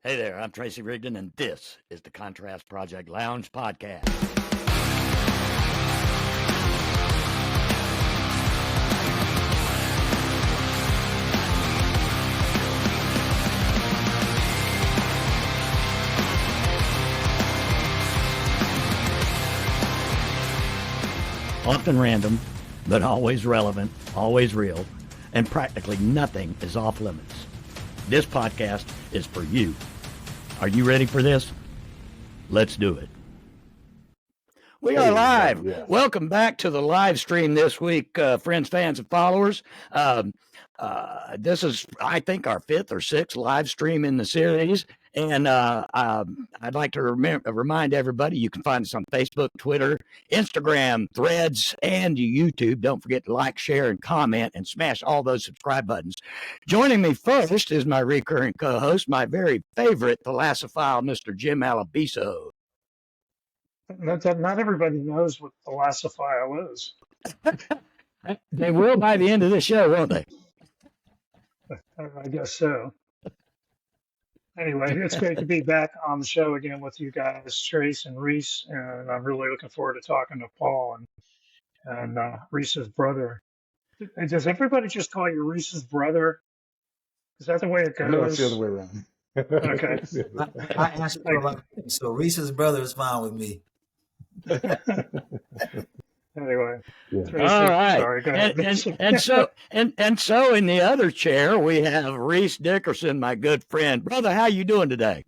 Hey there, I'm Tracy Rigdon, and this is the Contrast Project Lounge podcast. Often random, but always relevant, always real, and practically nothing is off limits. This podcast is for you. Are you ready for this? Let's do it. We are live. Yeah. Welcome back to the live stream this week, friends, fans, and followers. This is, I think, our fifth or sixth live stream in the series. And I'd like to remind everybody you can find us on Facebook, Twitter, Instagram, Threads, and YouTube. Don't forget to like, share, and comment, and smash all those subscribe buttons. Joining me first is my recurring co-host, my very favorite philosophophile, Mr. Jim Alabiso. Not everybody knows what philosophophile is. They will by the end of the show, won't they? I guess so. Anyway, it's great to be back on the show again with you guys, Trace and Reese, and I'm really looking forward to talking to Paul and Reese's brother. Does everybody just call you Reese's brother? Is that the way it goes? No, it's the other way around. Okay. I asked you about it, so Reese's brother is fine with me. Anyway, yeah. Tracy, all right. Sorry, go ahead. And so in the other chair we have Reese Dickerson, my good friend. Brother, how you doing today?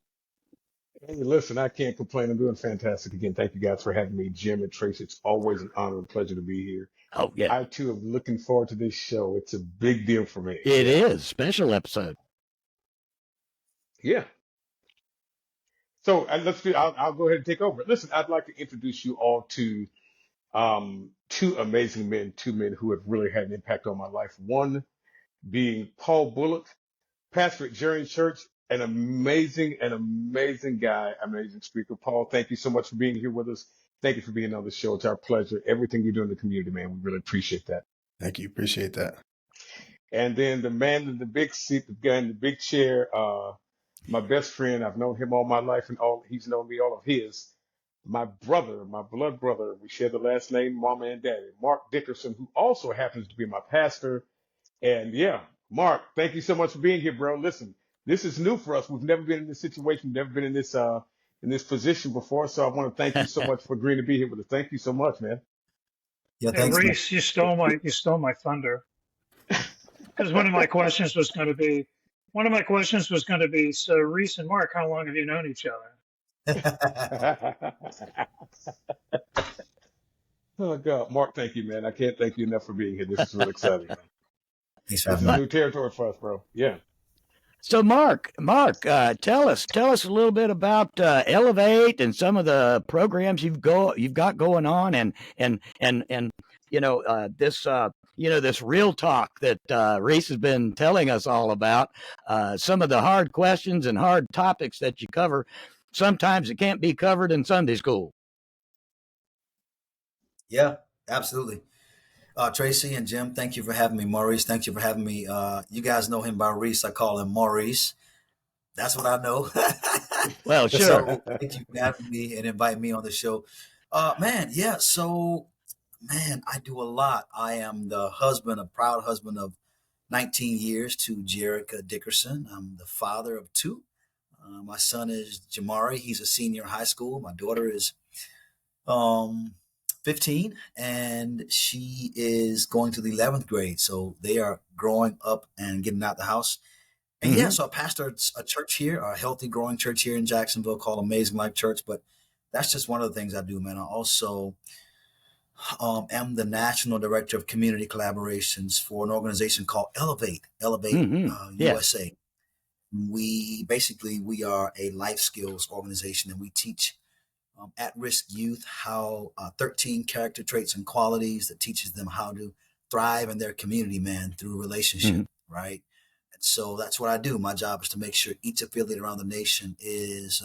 Hey, listen, I can't complain. I'm doing fantastic again. Thank you guys for having me, Jim and Tracy. It's always an honor and pleasure to be here. Oh yeah. I too am looking forward to this show. It's a big deal for me. It is special episode. Yeah. So I'll go ahead and take over. Listen, I'd like to introduce you all to two amazing men, two men who have really had an impact on my life. One being Paul Bullock, pastor at Jerry Church, an amazing guy, amazing speaker. Paul, thank you so much for being here with us. Thank you for being on the show. It's our pleasure. Everything you do in the community, man, we really appreciate that. Thank you. Appreciate that. And then the man in the big seat, the guy in the big chair, my best friend. I've known him all my life, and he's known me all of his. My brother, my blood brother, we share the last name, Mama and Daddy, Marc Dickerson, who also happens to be my pastor. And yeah, Marc, thank you so much for being here, bro. Listen, this is new for us. We've never been in this situation, never been in this position before. So I want to thank you so much for agreeing to be here with us. Thank you so much, man. Yeah, thanks, Reese, you stole my thunder. Because one of my questions was going to be, so Reese and Marc, how long have you known each other? Oh God, Marc, thank you, man. I can't thank you enough for being here. This is really exciting, man. Thanks for having me. New territory for us, bro. Yeah. So, Marc, tell us a little bit about Elevate and some of the programs you've got going on, and this real talk that Reese has been telling us all about. Some of the hard questions and hard topics that you cover. Sometimes it can't be covered in Sunday school. Yeah, absolutely. Tracy and Jim, thank you for having me. Maurice, thank you for having me. You guys know him by Reese. I call him Maurice. That's what I know. Well, sure. So, thank you for having me and inviting me on the show. I do a lot. I am a proud husband of 19 years to Jerica Dickerson. I'm the father of two. My son is Jamari. He's a senior in high school. My daughter is 15, and she is going to the 11th grade. So they are growing up and getting out the house. And so I pastor a church here, a healthy, growing church here in Jacksonville called Amazing Life Church. But that's just one of the things I do, man. I also am the national director of community collaborations for an organization called Elevate USA. We are a life skills organization, and we teach at-risk youth how 13 character traits and qualities that teaches them how to thrive in their community, man, through relationship, right? And so that's what I do. My job is to make sure each affiliate around the nation is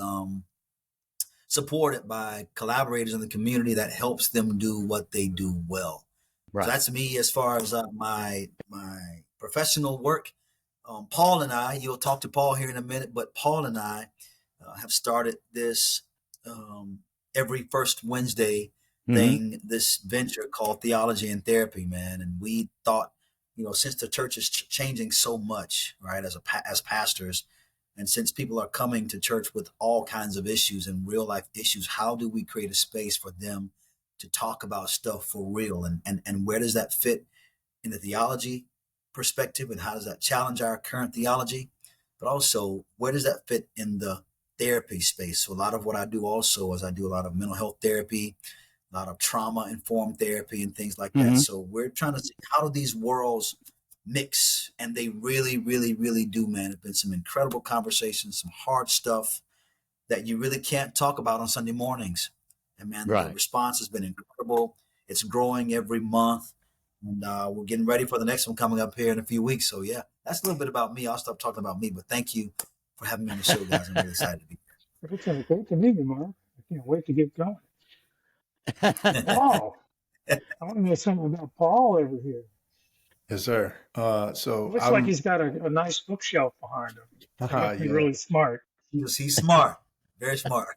supported by collaborators in the community that helps them do what they do well. Right. So that's me as far as my professional work. Paul and I, you'll talk to Paul here in a minute, but Paul and I have started this every first Wednesday thing, this venture called Theology and Therapy, man. And we thought, since the church is changing so much, right, as pastors, and since people are coming to church with all kinds of issues and real life issues, how do we create a space for them to talk about stuff for real? And where does that fit in the theology perspective, and how does that challenge our current theology? But also, where does that fit in the therapy space? So a lot of what I do also is I do a lot of mental health therapy, a lot of trauma informed therapy and things like that. So we're trying to see, how do these worlds mix? And they really, really, really do, man. It's been some incredible conversations, some hard stuff that you really can't talk about on Sunday mornings. And man, the response has been incredible. It's growing every month. And we're getting ready for the next one coming up here in a few weeks. So yeah, that's a little bit about me. I'll stop talking about me, but thank you for having me on the show, guys. I'm really excited to be here. It's great to meet you, Mark. I can't wait to get going. Paul, I want to know something about Paul over here. Yes, sir. So It looks like he's got a nice bookshelf behind him. He must be really smart. He's smart, very smart.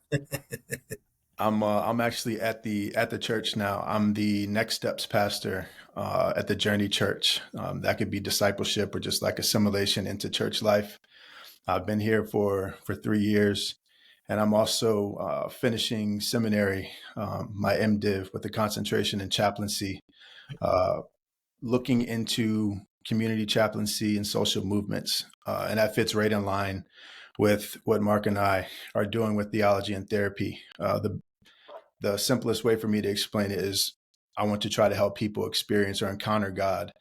I'm actually at the church now. I'm the Next Steps pastor at the Journey Church. That could be discipleship or just like assimilation into church life. I've been here for 3 years, and I'm also finishing seminary, my MDiv with a concentration in chaplaincy, looking into community chaplaincy and social movements, and that fits right in line with what Marc and I are doing with Theology and Therapy. The simplest way for me to explain it is I want to try to help people experience or encounter God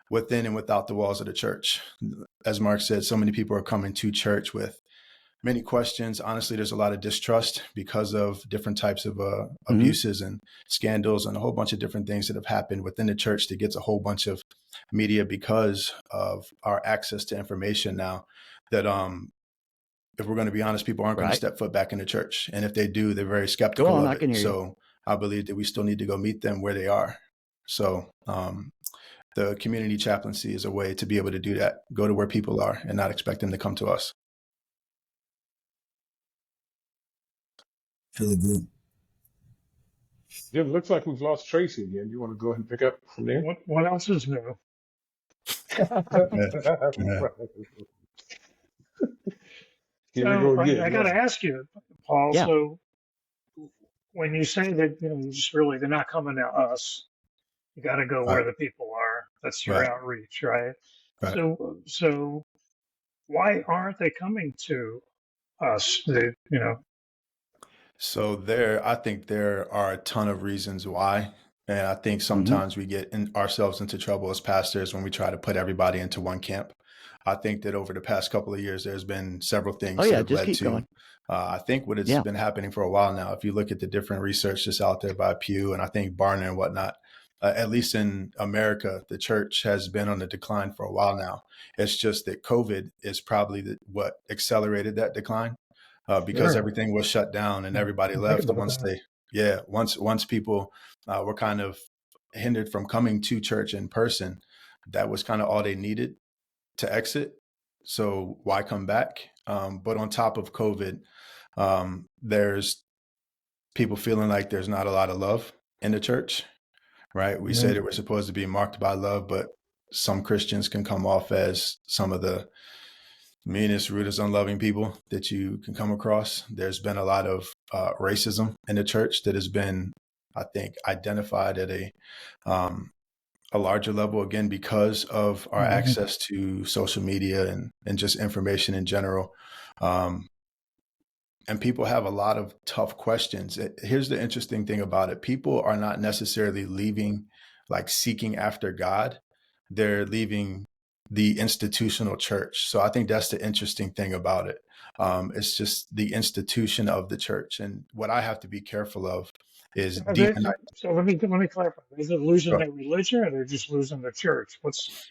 within and without the walls of the church. As Marc said, so many people are coming to church with many questions. Honestly, there's a lot of distrust because of different types of abuses and scandals and a whole bunch of different things that have happened within the church that gets a whole bunch of media because of our access to information now that if we're going to be honest, people aren't going to step foot back in the church. And if they do, they're very skeptical of it. So I believe that we still need to go meet them where they are. So the community chaplaincy is a way to be able to do that, go to where people are and not expect them to come to us. Really good. It looks like we've lost Tracy again. You want to go ahead and pick up from there? What else is new? Here we go again. I got to ask you, Paul. Yeah. So when you say that you just really they're not coming to us, you got to go where the people are. That's your outreach, right? So why aren't they coming to us? So I think there are a ton of reasons why. And I think sometimes we get ourselves into trouble as pastors when we try to put everybody into one camp. I think that over the past couple of years, there's been several things that have led to, I think what it's been happening for a while now. If you look at the different research that's out there by Pew and I think Barna and whatnot, at least in America, the church has been on the decline for a while now. It's just that COVID is probably what accelerated that decline because everything was shut down and everybody left. Once people were kind of hindered from coming to church in person, that was kind of all they needed to exit. So why come back? But on top of COVID, there's people feeling like there's not a lot of love in the church, right? We say that we're supposed to be marked by love, but some Christians can come off as some of the meanest, rudest, unloving people that you can come across. There's been a lot of racism in the church that has been, I think, identified at a larger level, again, because of our access to social media and just information in general. And people have a lot of tough questions. Here's the interesting thing about it. People are not necessarily leaving, like seeking after God. They're leaving the institutional church. So I think that's the interesting thing about it. It's just the institution of the church. And what I have to be careful of is so let me clarify. Is it losing their religion or they're just losing the church? What's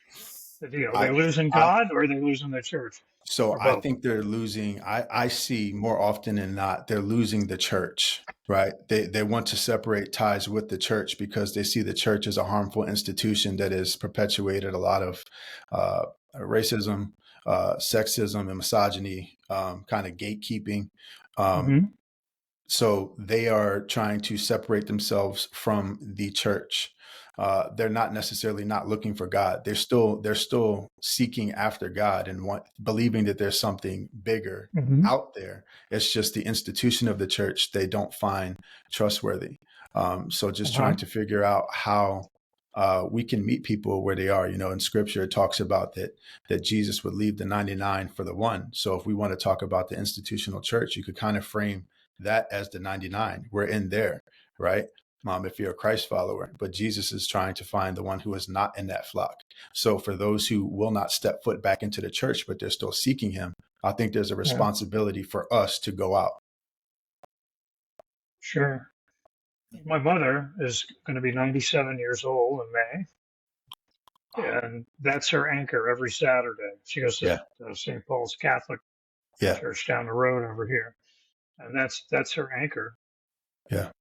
the deal? Are they losing God or are they losing the church? So I think they're losing, I see more often than not, they're losing the church, right? They want to separate ties with the church because they see the church as a harmful institution that has perpetuated a lot of racism, sexism and misogyny, kind of gatekeeping. Mm-hmm. So they are trying to separate themselves from the church. They're not necessarily not looking for God. They're still seeking after God and believing that there's something bigger Mm-hmm. out there. It's just the institution of the church they don't find trustworthy. So just Uh-huh. trying to figure out how we can meet people where they are. In Scripture, it talks about that Jesus would leave the 99 for the one. So if we want to talk about the institutional church, you could kind of frame that as the 99. We're in there, right? If you're a Christ follower, but Jesus is trying to find the one who is not in that flock. So for those who will not step foot back into the church, but they're still seeking him, I think there's a Yeah, responsibility for us to go out. sure. My mother is going to be 97 years old in May, and that's her anchor every Saturday. She goes to Yeah. St. Paul's Catholic Yeah. Church down the road over here, and that's her anchor. Yeah.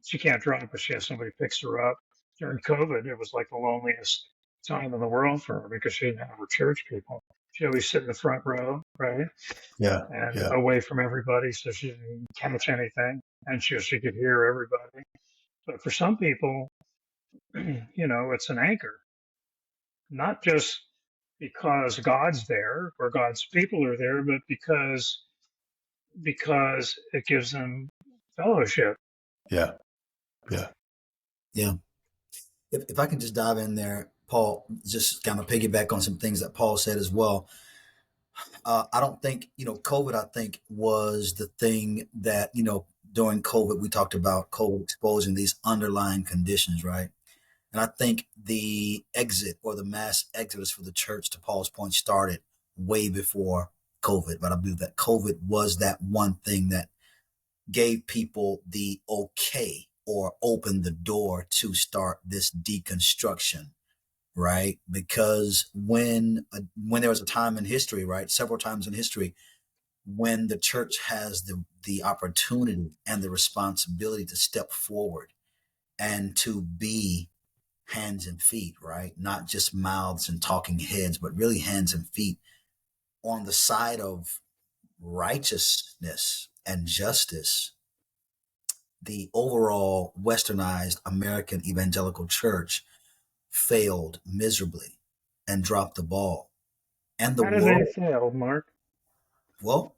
She can't drive, but she has somebody picks her up. During COVID, it was like the loneliest time in the world for her because she didn't have her church people. She always sit in the front row, right, Yeah. and Yeah. away from everybody, so she didn't catch anything, and she could hear everybody. But for some people, it's an anchor, not just because God's there or God's people are there, but because it gives them fellowship. Yeah. Yeah. Yeah. If I can just dive in there, Paul, just kind of piggyback on some things that Paul said as well. I don't think, COVID, I think, was the thing that, during COVID, we talked about COVID exposing these underlying conditions, right? And I think the exit or the mass exodus for the church, to Paul's point, started way before COVID. But I believe that COVID was that one thing that gave people the okay or opened the door to start this deconstruction, right? Because when there was a time in history, right, several times in history, when the church has the opportunity and the responsibility to step forward and to be hands and feet, right? Not just mouths and talking heads, but really hands and feet on the side of righteousness and justice. The overall westernized American evangelical church failed miserably and dropped the ball. And the How do they world, fail, Mark? well,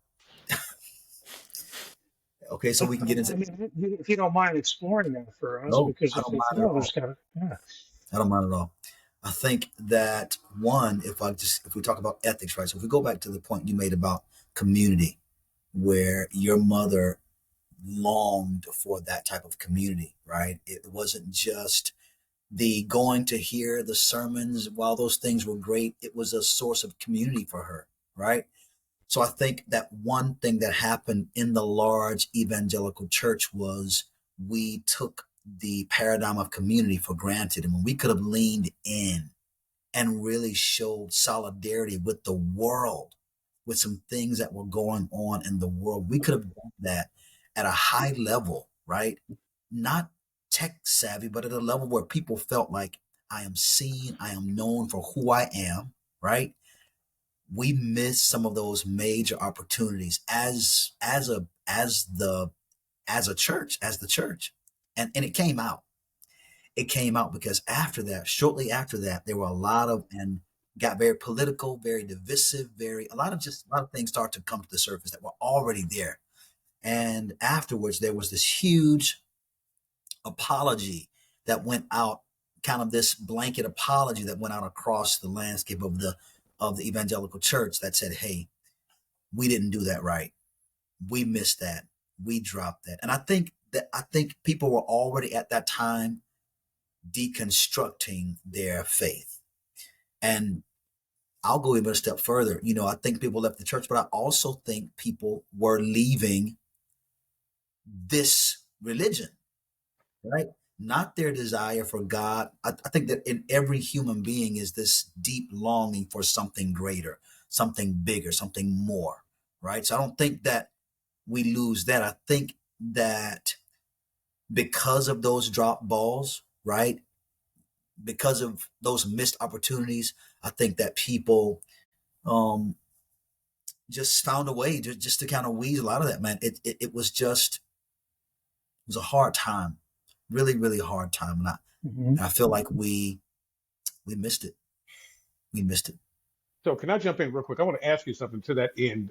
okay, so we can get I into, mean, if you don't mind exploring that for us, no, because I if don't they mind at fail, there's all. got to, yeah. I don't mind at all. I think that one, if we talk about ethics, right? So if we go back to the point you made about community, where your mother longed for that type of community, right? It wasn't just the going to hear the sermons. While those things were great, it was a source of community for her, right? So I think that one thing that happened in the large evangelical church was we took the paradigm of community for granted. And when we could have leaned in and really showed solidarity with the world, with some things that were going on in the world, we could have done that at a high level, right? Not tech savvy, but at a level where people felt like I am seen, I am known for who I am, right? We missed some of those major opportunities as a church, as the church. And it came out. It came out because after that, shortly after that, there were a lot of, and got very political, very divisive, a lot of things start to come to the surface that were already there. And afterwards, there was this huge apology that went out, kind of this blanket apology that went out across the landscape of the evangelical church that said, hey, we didn't do that right. We missed that. We dropped that. And I think people were already at that time deconstructing their faith. And I'll go even a step further. I think people left the church, but I also think people were leaving this religion, right? Not their desire for God. I think that in every human being is this deep longing for something greater, something bigger, something more, right? So I don't think that we lose that. I think that because of those drop balls, right? Because of those missed opportunities, I think that people just found a way just to kind of weasel out of that, man. It was just, it was a hard time, really, really hard time. And I feel like we missed it. We missed it. So can I jump in real quick? I want to ask you something to that end,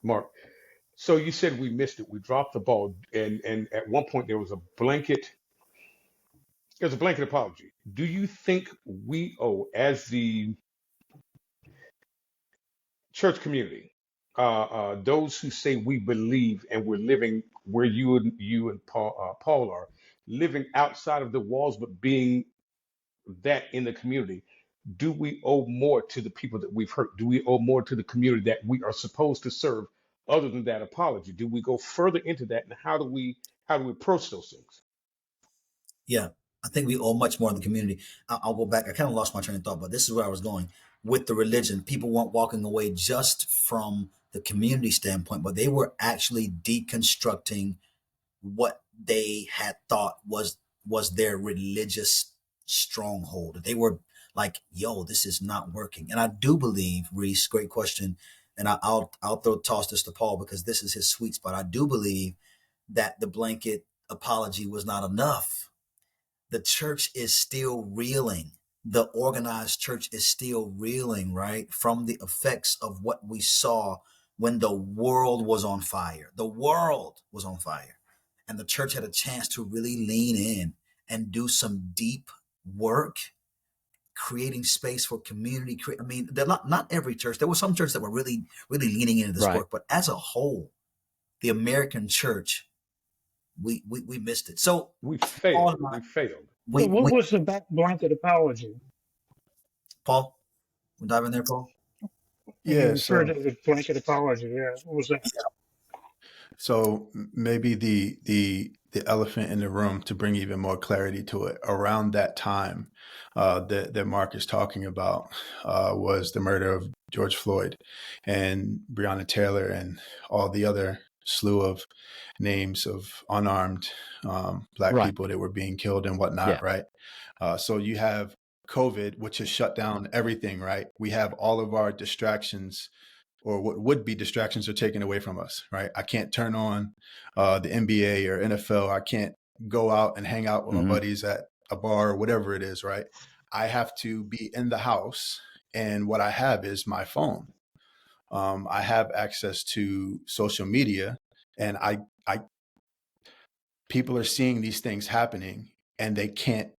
Mark. So you said we missed it. We dropped the ball, and at one point there was a blanket. There's a blanket apology. Do you think we owe, as the church community, those who say we believe and we're living where you and Paul are, living outside of the walls, but being that in the community, do we owe more to the people that we've hurt? Do we owe more to the community that we are supposed to serve, other than that apology? Do we go further into that, and how do we approach those things? Yeah, I think we owe much more in the community. I'll go back. I kind of lost my train of thought, but this is where I was going with the religion. People weren't walking away just from the community standpoint, but they were actually deconstructing what they had thought was their religious stronghold. They were like, "Yo, this is not working." And I do believe, Reese, great question, and I'll toss this to Paul because this is his sweet spot. I do believe that the blanket apology was not enough. The church is still reeling. The organized church is still reeling, right, from the effects of what we saw when the world was on fire. The world was on fire. And the church had a chance to really lean in and do some deep work, creating space for community. I mean, not every church. There were some churches that were really, really leaning into this work. But as a whole, the American church, we missed it. So We failed. We failed. So what was the blanket apology? Paul, we'll dive in there, Paul. You Yeah. referred to the blanket apology. Yeah, what was that? So maybe the elephant in the room, to bring even more clarity to it, around that time that Mark is talking about was the murder of George Floyd and Breonna Taylor and all the other slew of names of unarmed Black people that were being killed and whatnot, right? So you have COVID, which has shut down everything, right? We have all of our distractions, or what would be distractions, are taken away from us, right? I can't turn on the NBA or NFL. I can't go out and hang out with my buddies at a bar or whatever it is, right? I have to be in the house, and what I have is my phone. I have access to social media, and people are seeing these things happening and they can't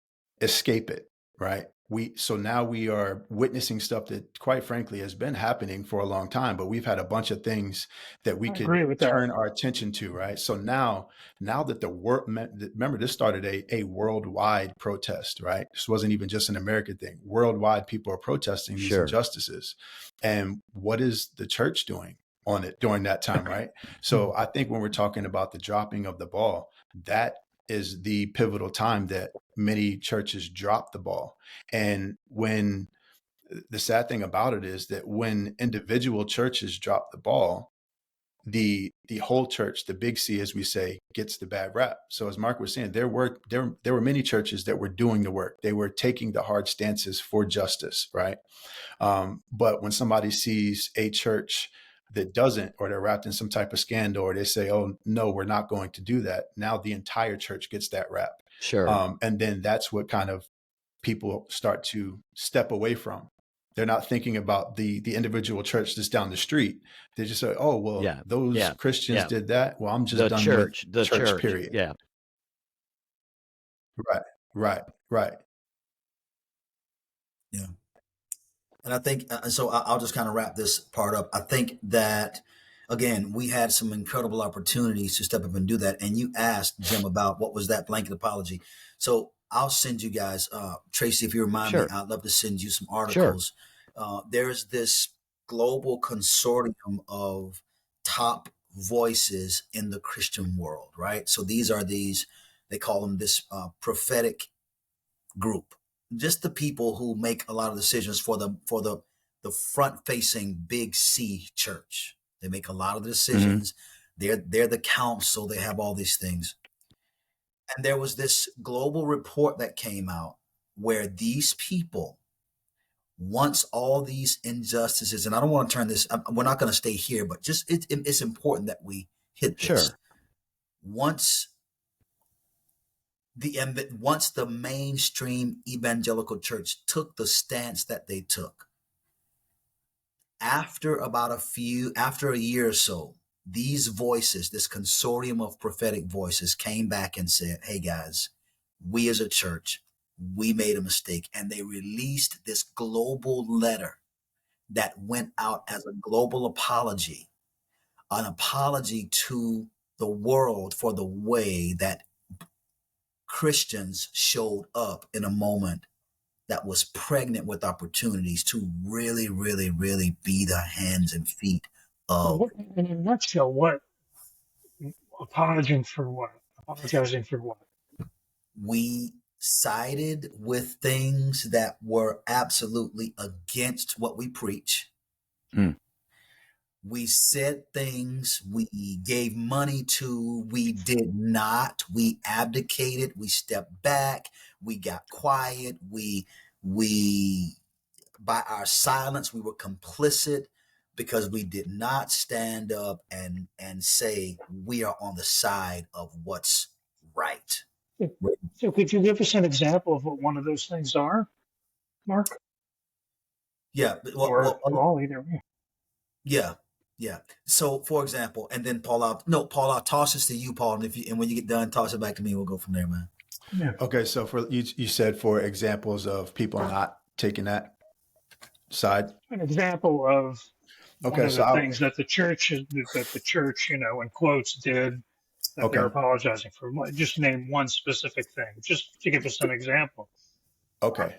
escape it, right? So now we are witnessing stuff that, quite frankly, has been happening for a long time, but we've had a bunch of things that we could turn our attention to, right? So now that the world, remember, this started a worldwide protest, right? This wasn't even just an American thing. Worldwide, people are protesting these injustices. And what is the church doing on it during that time, right? So I think when we're talking about the dropping of the ball, that is the pivotal time that many churches drop the ball. And when the sad thing about it is that when individual churches drop the ball, the whole church, the big C, as we say, gets the bad rap. So as Mark was saying, there were many churches that were doing the work. They were taking the hard stances for justice, right? But when somebody sees a church that doesn't, or they're wrapped in some type of scandal, or they say, "Oh no, we're not going to do that," now the entire church gets that rap. And then that's what kind of people start to step away from. They're not thinking about the individual church that's down the street. They just say, "Oh, well, those Christians did that. Well, I'm just done with the church, period." Yeah. Right. Yeah. And I think, so I'll just kind of wrap this part up. I think that, again, we had some incredible opportunities to step up and do that. And you asked Jim about what was that blanket apology. So I'll send you guys, Tracy, if you remind me, I'd love to send you some articles. There's this global consortium of top voices in the Christian world, right? So they call them this prophetic group. Just the people who make a lot of decisions for the front facing big C church. They make a lot of the decisions. They're the council. They have all these things. And there was this global report that came out where these people once all these injustices, and I don't want to turn this, we're not going to stay here, but just it's important that we hit this. Sure. Once the mainstream evangelical church took the stance that they took, after a year or so, these voices, this consortium of prophetic voices, came back and said, hey guys, we as a church, we made a mistake. And they released this global letter that went out as a global apology, an apology to the world for the way that Christians showed up in a moment that was pregnant with opportunities to really, really, really be the hands and feet of. Well, in a nutshell, what apologizing for what? Apologizing for what? We sided with things that were absolutely against what we preach. Mm. We said things we gave money to, we did not. We abdicated, we stepped back, we got quiet, we by our silence, we were complicit because we did not stand up and say we are on the side of what's right. So could you give us an example of what one of those things are, Mark? Yeah. Or Paul, either way. Yeah. So, for example, and then Paul, I'll toss this to you, Paul, and when you get done, toss it back to me. We'll go from there, man. Yeah. Okay, so for you said for examples of people not taking that side. An example of one Okay, of so the things that the church, in quotes, did that they're apologizing for. Just name one specific thing, just to give us an example. Okay.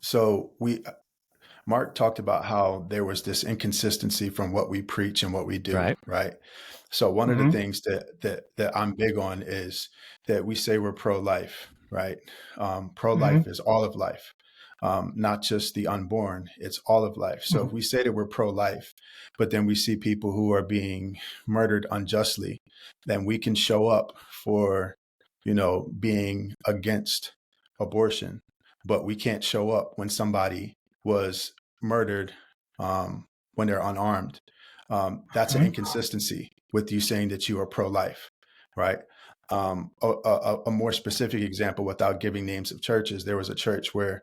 So Marc talked about how there was this inconsistency from what we preach and what we do, right? So one of the things that I'm big on is that we say we're pro-life, right? Pro-life is all of life, not just the unborn, it's all of life. So if we say that we're pro-life, but then we see people who are being murdered unjustly, then we can show up for, being against abortion, but we can't show up when somebody was murdered when they're unarmed. That's an inconsistency with you saying that you are pro-life, right? A more specific example, without giving names of churches, there was a church where,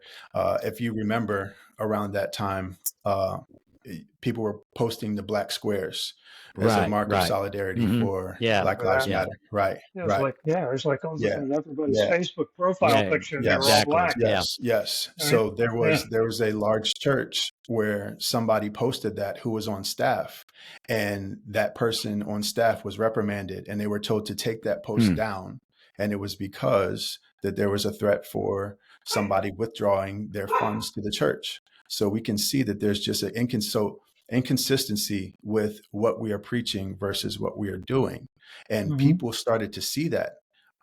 if you remember around that time, people were posting the black squares as a mark of solidarity for Black Lives Matter. Right. It was like everybody's Facebook profile picture. Yes. They were all black. Yes. So there was a large church where somebody posted that who was on staff, and that person on staff was reprimanded, and they were told to take that post down. And it was because that there was a threat for somebody withdrawing their funds to the church. So we can see that there's just an inconsistency with what we are preaching versus what we are doing. And people started to see that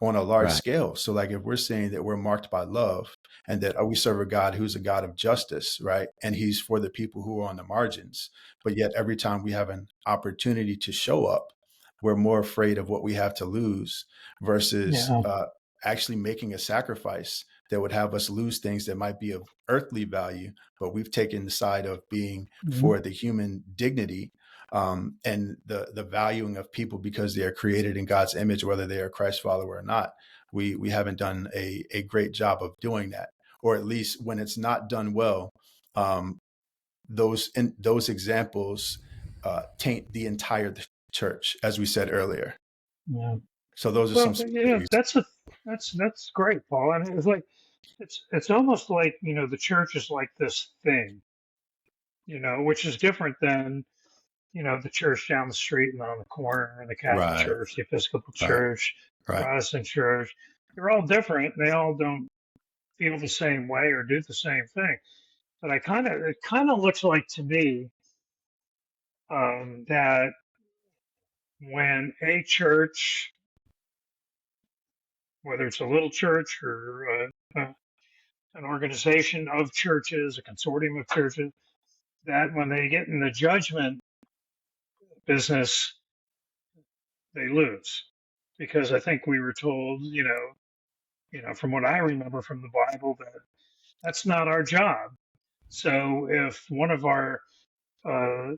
on a large scale. So like if we're saying that we're marked by love and that we serve a God who's a God of justice, right? And he's for the people who are on the margins. But yet every time we have an opportunity to show up, we're more afraid of what we have to lose versus actually making a sacrifice that would have us lose things that might be of earthly value, but we've taken the side of being for the human dignity and the valuing of people because they are created in God's image, whether they are Christ follower or not. We haven't done a great job of doing that, or at least when it's not done well, those examples taint the entire church, as we said earlier. Yeah. So those are some. That's great, Paul. I mean, it's almost like the church is like this thing, which is different than the church down the street and on the corner, and the Catholic Church, the Episcopal Church, Protestant Church. They're all different. They all don't feel the same way or do the same thing. But it kind of looks like to me that when a church, whether it's a little church or an organization of churches, a consortium of churches, that when they get in the judgment business, they lose. Because I think we were told, from what I remember from the Bible, that that's not our job. So if one of our uh,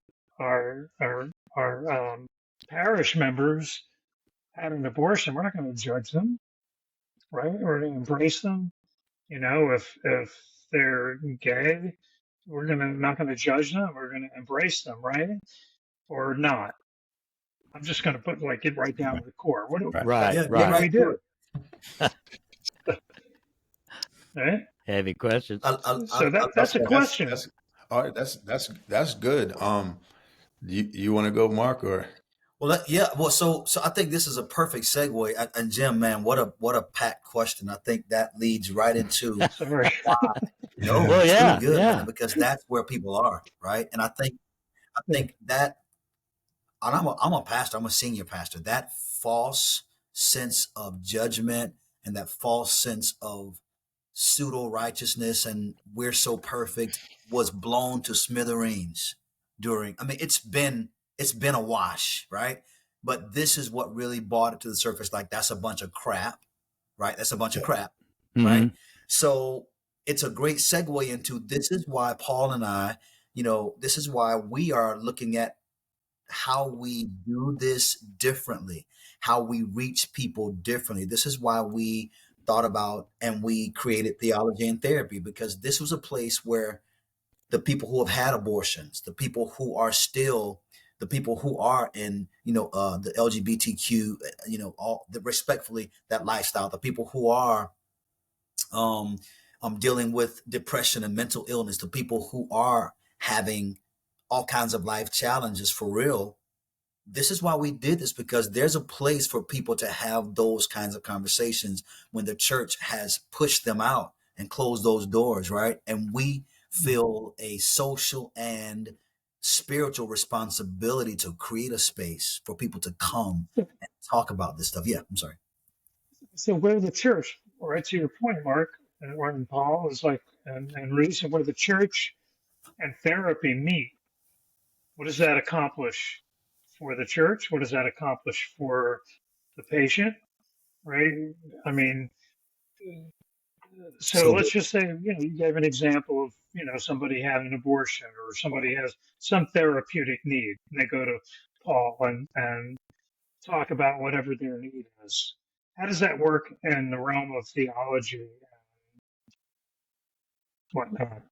parish members had an abortion, we're not going to judge them, right? We're going to embrace them. You know, if they're gay, we're gonna not going to judge them. We're going to embrace them, right? Or not. I'm just going to put get right down to the core. What do Right. Right, Yeah, what you're do right. we right. do? Right? Heavy questions. So that's a Okay, question. that's all right. That's good. You want to go, Mark, or Well, yeah. Well, so I think this is a perfect segue. And Jim, man, what a packed question. I think that leads right into Sorry. no, Well, it's really yeah, good, yeah. man, because that's where people are, right? And I think that, and I'm a pastor. I'm a senior pastor. That false sense of judgment and that false sense of pseudo righteousness and we're so perfect was blown to smithereens during. I mean, it's been a wash, right? But this is what really brought it to the surface. Like that's a bunch of crap, right? That's a bunch of crap, hmm right? So it's a great segue into this is why Paul and I, this is why we are looking at how we do this differently, how we reach people differently. This is why we thought about and we created Theology and Therapy, because this was a place where the people who have had abortions, the people who are still, the people who are in, the LGBTQ, all the respectfully that lifestyle, the people who are um, dealing with depression and mental illness, the people who are having all kinds of life challenges for real. This is why we did this, because there's a place for people to have those kinds of conversations when the church has pushed them out and closed those doors, right? And we feel a social and spiritual responsibility to create a space for people to come and talk about this stuff. Yeah, I'm sorry. So where the church, right to your point, Mark, and Paul is and Reese, and where the church and therapy meet, what does that accomplish for the church? What does that accomplish for the patient? Right? I mean, so So let's just say, you gave an example of, somebody had an abortion or somebody has some therapeutic need, and they go to Paul and talk about whatever their need is. How does that work in the realm of theology and whatnot?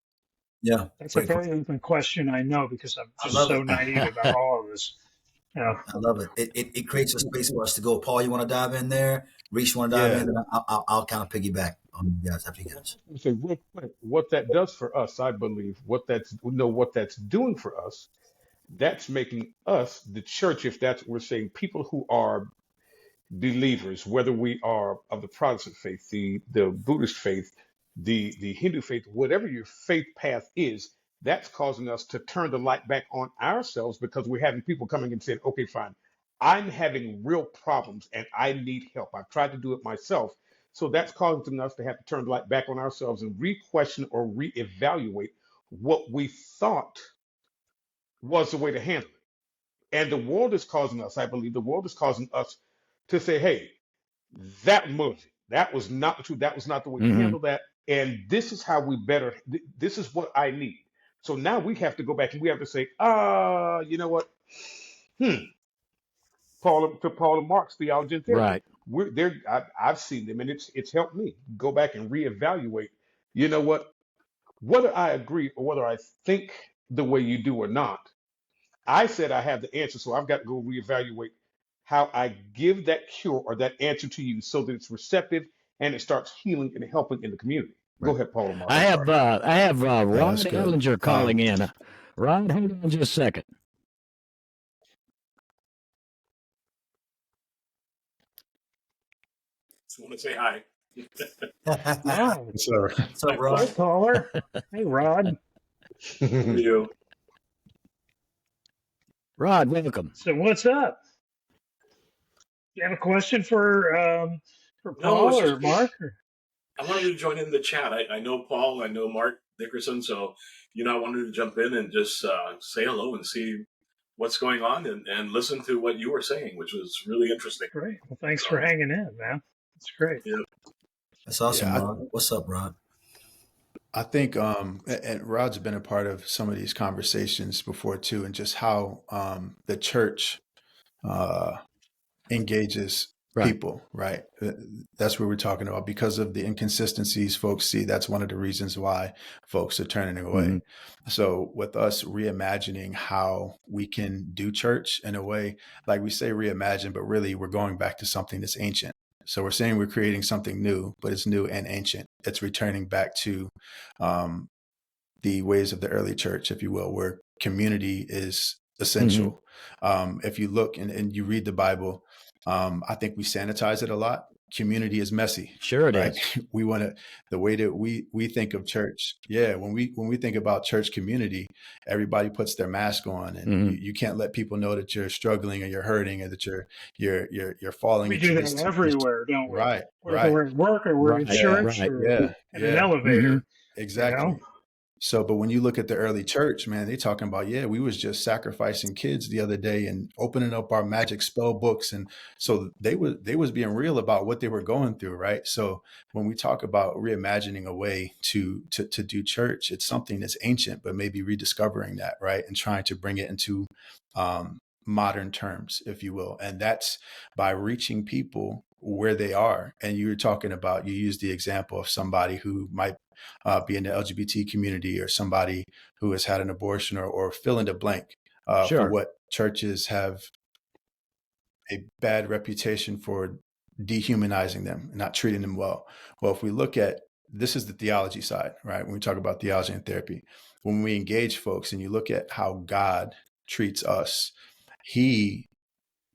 yeah, That's a great very question. open question, I know, because I'm I just love so it. naive about all of this. I love it. It creates a space for us to go. Paul, you want to dive in there? Reese, you want to dive in? Yeah. And I'll kind of piggyback on you guys after you guys. Let me say real quick, what that does for us, I believe, what that's doing for us, that's making us the church, if that's what we're saying, people who are believers, whether we are of the Protestant faith, the Buddhist faith, the Hindu faith, whatever your faith path is, that's causing us to turn the light back on ourselves because we're having people coming and saying, okay, fine, I'm having real problems and I need help. I've tried to do it myself. So that's causing us to have to turn the light back on ourselves and re-question or re-evaluate what we thought was the way to handle it. And the world is causing us, I believe, the world is causing us to say, hey, that was it. That was not the truth. That was not the way to hmm handle that. And this is how we better, this is what I need. So now we have to go back and we have to say, you know what? Hmm. Paul and Mark's Theology and Therapy. Right. We're there. I've seen them and it's helped me go back and reevaluate. You know what? Whether I agree or whether I think the way you do or not, I said I have the answer, so I've got to go reevaluate how I give that cure or that answer to you so that it's receptive and it starts healing and helping in the community. Go right? ahead, Paul and Mark. I I'm have sorry. Yeah, Rod that's good. Ellinger calling in. Rod, hold on just a second. Just want to say hi. Oh, Sir. What's up, hello, Rod? caller. Hey, Rod. How are you? Rod, welcome. So what's up? You have a question for No, Paul or Mark? Or? I wanted to join in the chat. I know Paul, I know Marc Dickerson, so I wanted to jump in and just say hello and see what's going on and listen to what you were saying, which was really interesting. Great. Well, thanks for So, hanging in, man. That's great. yeah. That's awesome, Yeah, Rod. What's up, Rod? I think, and Rod's been a part of some of these conversations before too, and just how the church uh, engages Right. people, right? That's what we're talking about. Because of the inconsistencies folks see, that's one of the reasons why folks are turning away. So with us reimagining how we can do church in a way, like we say reimagine, but really we're going back to something that's ancient. So we're saying we're creating something new, but it's new and ancient. It's returning back to um, the ways of the early church, if you will, where community is essential. If you look and you read the Bible, I think we sanitize it a lot. Community is messy. Sure it right? is. We want to, the way that we think of church. Yeah. When we think about church community, everybody puts their mask on, and you can't let people know that you're struggling or you're hurting or that you're falling We into do that these everywhere, don't we? right, Whether right. we're at work or we're in Right. Yeah. church Right. or Yeah. in an Yeah. elevator, you know? Exactly. So, but when you look at the early church, man, they talking about, yeah, we was just sacrificing kids the other day and opening up our magic spell books. And so they was being real about what they were going through. Right. So when we talk about reimagining a way to do church, it's something that's ancient, but maybe rediscovering that, right. And trying to bring it into modern terms, if you will. And that's by reaching people where they are. And you were talking about, you used the example of somebody who might be in the LGBT community, or somebody who has had an abortion, or fill in the blank for Sure. what churches have a bad reputation for dehumanizing them and not treating them well. Well, if we look at, this is the theology side, right? When we talk about theology and therapy, when we engage folks and you look at how God treats us, he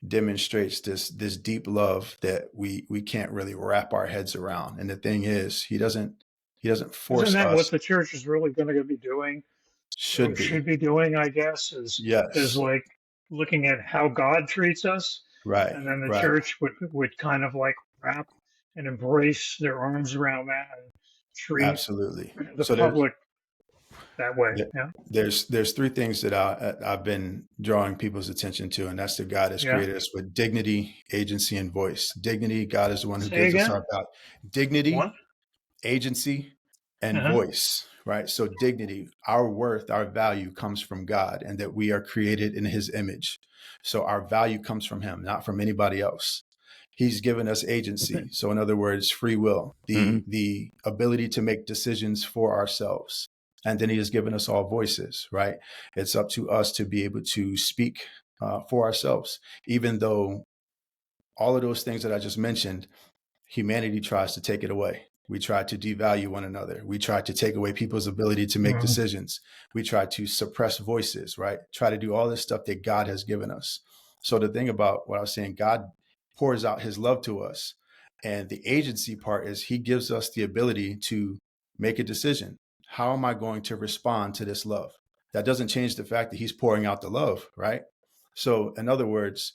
demonstrates this deep love that we can't really wrap our heads around. And the thing is, he doesn't Isn't force that what us. the church is really going to be doing? Or Should should be. be doing, I guess, is Yes. like looking at how God treats us, Right. and then the Right. church would kind of like wrap and embrace their arms around that and treat Absolutely. the So there's public that way. yeah, Yeah, there's three things that I've been drawing people's attention to, and that's that God has yeah. created us with dignity, agency, and voice. Dignity, God is the one who Say gives us again. our value. Dignity, What? agency, and Uh-huh. voice, right? So dignity, our worth, our value comes from God, and that we are created in his image. So our value comes from him, not from anybody else. He's given us agency. So in other words, free will, the ability to make decisions for ourselves. And then he has given us all voices, right? It's up to us to be able to speak for ourselves, even though all of those things that I just mentioned, humanity tries to take it away. We try to devalue one another. We try to take away people's ability to make Mhm. decisions. We try to suppress voices, right? Try to do all this stuff that God has given us. So the thing about what I was saying, God pours out his love to us. And the agency part is he gives us the ability to make a decision. How am I going to respond to this love? That doesn't change the fact that he's pouring out the love, right? So in other words,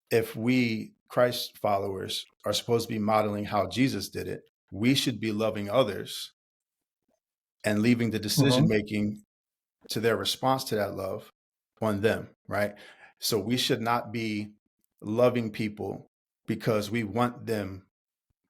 if we Christ followers are supposed to be modeling how Jesus did it, we should be loving others and leaving the decision Mhm. making to their response to that love on them, right? So we should not be loving people because we want them.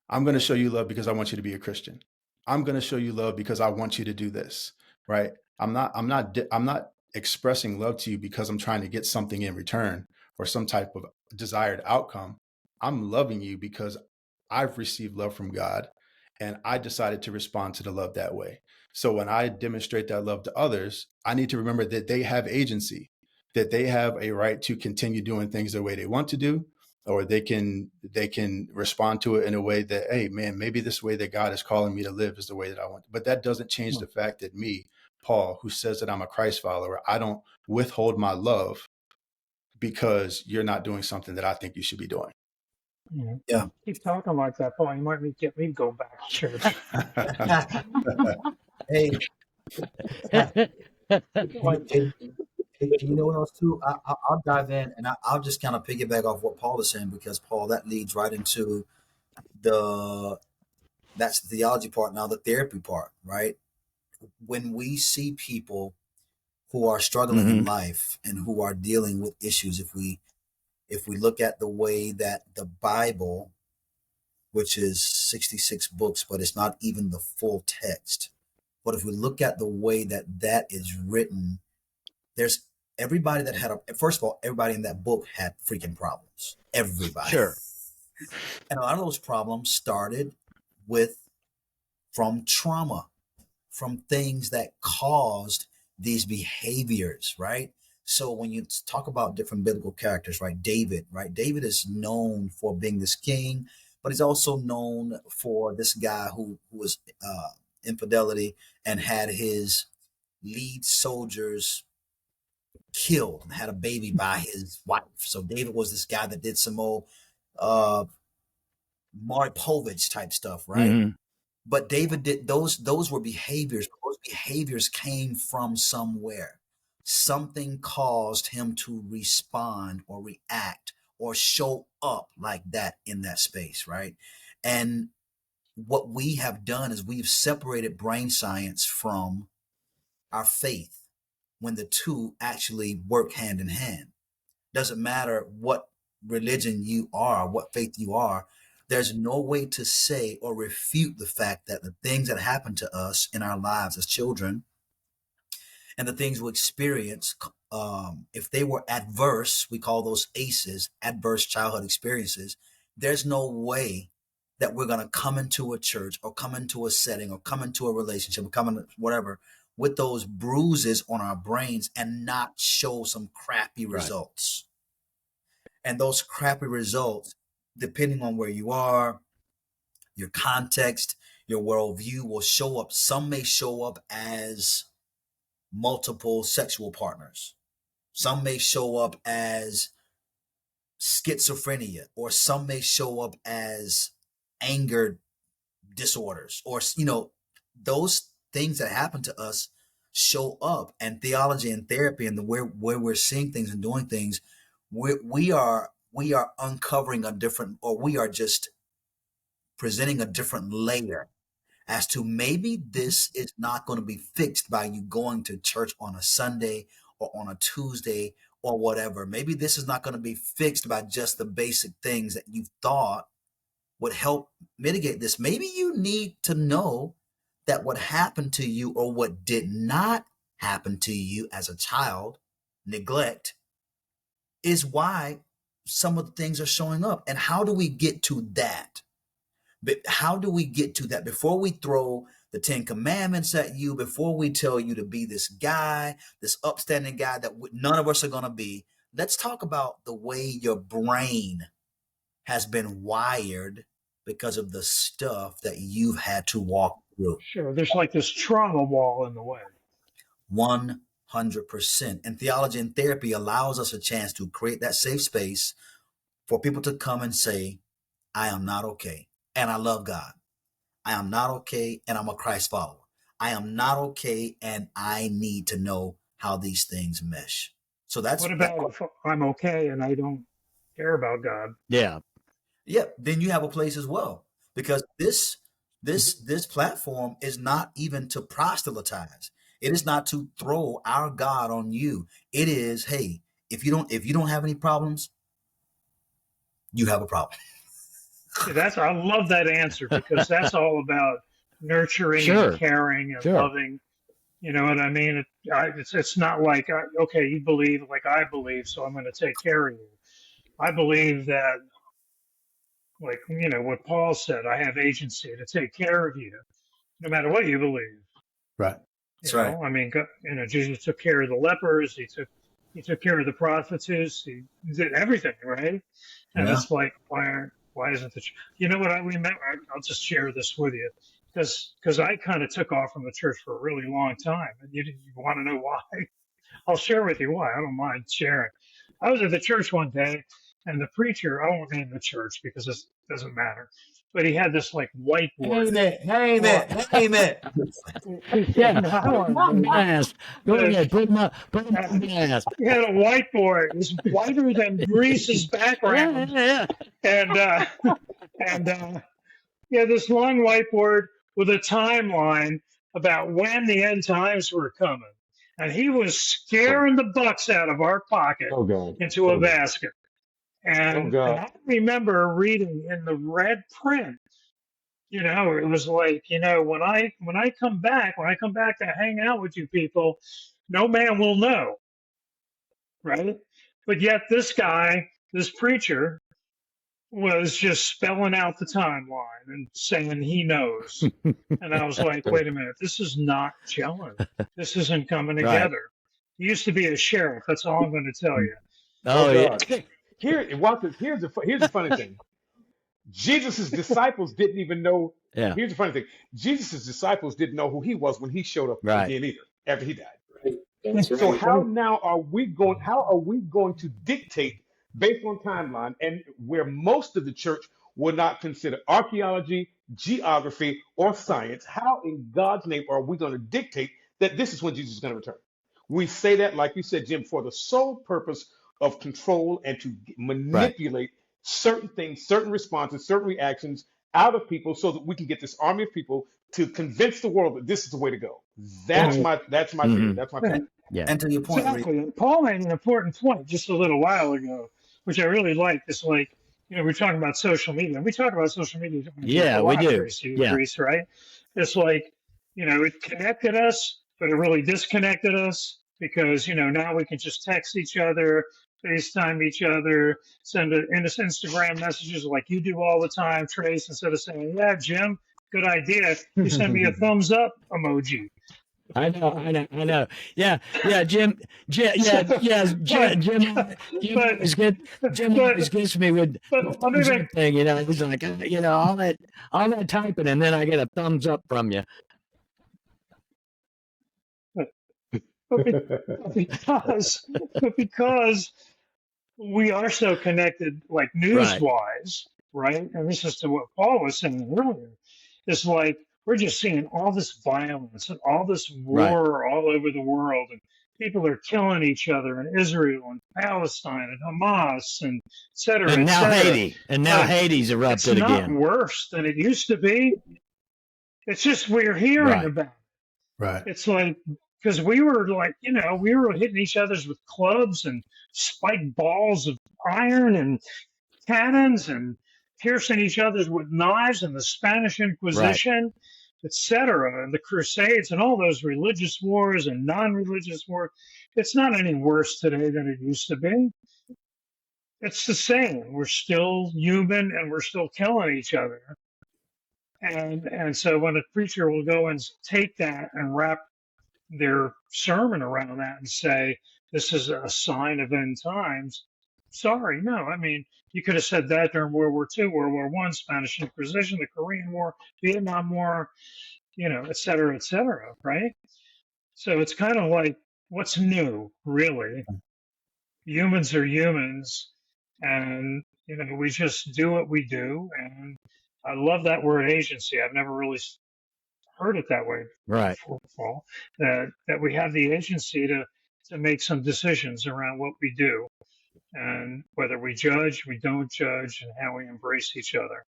I'm going to show you love because I want you to be a Christian. I'm going to show you love because I want you to do this, right? I'm not expressing love to you because I'm trying to get something in return or some type of desired outcome. I'm loving you because I've received love from God and I decided to respond to the love that way. So when I demonstrate that love to others, I need to remember that they have agency, that they have a right to continue doing things the way they want to do, or they can respond to it in a way that, hey man, maybe this way that God is calling me to live is the way that I want. But that doesn't change the fact that me, Paul, who says that I'm a Christ follower, I don't withhold my love because you're not doing something that I think you should be doing. Mhm. Yeah. Keep talking like that, Paul. You might get me to go back to church. Hey, Like, you know what else too? I'll dive in and I'll just kind of piggyback off what Paul is saying, because Paul, that leads right into the that's the theology part. Now the therapy part, right? When we see people who are struggling in life and who are dealing with issues, if we look at the way that the Bible, which is 66 books, but it's not even the full text, But if we look at the way that is written, there's everybody that had first of all, everybody in that book had freaking problems. Everybody. Sure. And a lot of those problems started from trauma, from things that caused these behaviors, right? So when you talk about different biblical characters, right? David is known for being this king, but he's also known for this guy who was infidelity and had his lead soldiers killed and had a baby by his wife. So David was this guy that did some old Marc Paul type stuff, right? Mm-hmm. But David did those were behaviors. Those behaviors came from somewhere. Something caused him to respond or react or show up like that in that space, right? And what we have done is we've separated brain science from our faith when the two actually work hand in hand. Doesn't matter what religion you are, what faith you are, there's no way to say or refute the fact that the things that happen to us in our lives as children and the things we experience, if they were adverse, we call those ACEs, adverse childhood experiences, there's no way that we're going to come into a church or come into a setting or come into a relationship or come into whatever with those bruises on our brains and not show some crappy results. And those crappy results, depending on where you are, your context, your worldview will show up. Some may show up as multiple sexual partners. Some may show up as schizophrenia, or some may show up as anger disorders, or, those things that happen to us show up. And theology and therapy and where we're seeing things and doing things, we are uncovering a different, or we are just presenting a different layer as to maybe this is not going to be fixed by you going to church on a Sunday or on a Tuesday or whatever. Maybe this is not going to be fixed by just the basic things that you thought would help mitigate this. Maybe you need to know that what happened to you or what did not happen to you as a child, neglect, is why some of the things are showing up. And how do we get to that? But how do we get to that before we throw the 10 Commandments at you, before we tell you to be this guy, this upstanding guy that none of us are going to be? Let's talk about the way your brain has been wired because of the stuff that you've had to walk through. Sure. There's like this trauma wall in the way. 100%. And theology and therapy allows us a chance to create that safe space for people to come and say, I am not okay, and I love God. I am not okay, and I'm a Christ follower. I am not okay, and I need to know how these things mesh. So that's what about if I'm okay and I don't care about God? Yeah. Yeah, then you have a place as well, because this platform is not even to proselytize. It is not to throw our God on you. It is, hey, if you don't have any problems, you have a problem. See, I love that answer, because that's all about nurturing and caring and loving. You know what I mean? It's not like, okay, you believe like I believe, so I'm going to take care of you. I believe that, like, what Paul said, I have agency to take care of you, no matter what you believe. Right. That's right. I mean, Jesus took care of the lepers. He took care of the prostitutes. He did everything, right? And it's like, why isn't the you know what I remember? I'll just share this with you, because I kind of took off from the church for a really long time, and you want to know why? I'll share with you why. I don't mind sharing. I was at the church one day, and the preacher, I won't name the church because it doesn't matter, but he had this like whiteboard. Name it. Yeah. Go ahead. Put him up blast. He had a whiteboard. It was whiter than Reese's background. And he had this long whiteboard with a timeline about when the end times were coming. And he was scaring the bucks out of our pocket into a basket. And I remember reading in the red print It was like, when I come back, to hang out with you people, no man will know, right? But yet this guy, this preacher, was just spelling out the timeline and saying he knows. And I was like, wait a minute, this is not gelling. This isn't coming Right. together. He used to be a sheriff. That's all I'm going to tell you. Oh, yeah. God. Walter, here's the funny thing. Jesus' disciples didn't even know. Yeah. Here's the funny thing. Jesus' disciples didn't know who he was when he showed up Right. again either, after he died. Right. That's So right. how are we going to dictate based on timeline, and where most of the church will not consider archaeology, geography, or science? How in God's name are we going to dictate that this is when Jesus is going to return? We say that, like you said, Jim, for the sole purpose of control and to manipulate certain things, certain responses, certain reactions out of people so that we can get this army of people to convince the world that this is the way to go. That's my theory. That's my theory. Yeah. And to your point, Exactly. And Paul made an important point just a little while ago, which I really like. It's like, we're talking about social media. We talk about social media. Yeah, a we lot, do. Tracy, Yeah. Reese, right? It's like, it connected us, but it really disconnected us because, now we can just text each other, FaceTime each other, send Instagram messages like you do all the time, Trace, instead of saying, yeah, Jim, good idea. You send me a thumbs up emoji. I know. Yeah, Jim. Jim always gets me with the thumbs up thing. He's like, all that typing, and then I get a thumbs up from you. Because we are so connected, like news-wise, right? And this is to what Paul was saying earlier. It's like we're just seeing all this violence and all this war all over the world, and people are killing each other in Israel and Palestine and Hamas and et cetera. And now Haiti. And now Haiti's erupted again. It's not worse than it used to be. It's just we're hearing about it. Right. It's like, because we were like, we were hitting each other's with clubs and spiked balls of iron and cannons and piercing each other's with knives and the Spanish Inquisition, etc., and the Crusades and all those religious wars and non-religious wars. It's not any worse today than it used to be. It's the same. We're still human and we're still killing each other. And so when a preacher will go and take that and wrap their sermon around that and say, this is a sign of end times. Sorry, no. I mean, you could have said that during World War II, World War I, Spanish Inquisition, the Korean War, Vietnam War, et cetera, right? So it's kind of like, what's new, really? Humans are humans, and, we just do what we do. And I love that word agency. I've never really heard it that way before, that we have the agency to make some decisions around what we do and whether we judge, we don't judge, and how we embrace each other.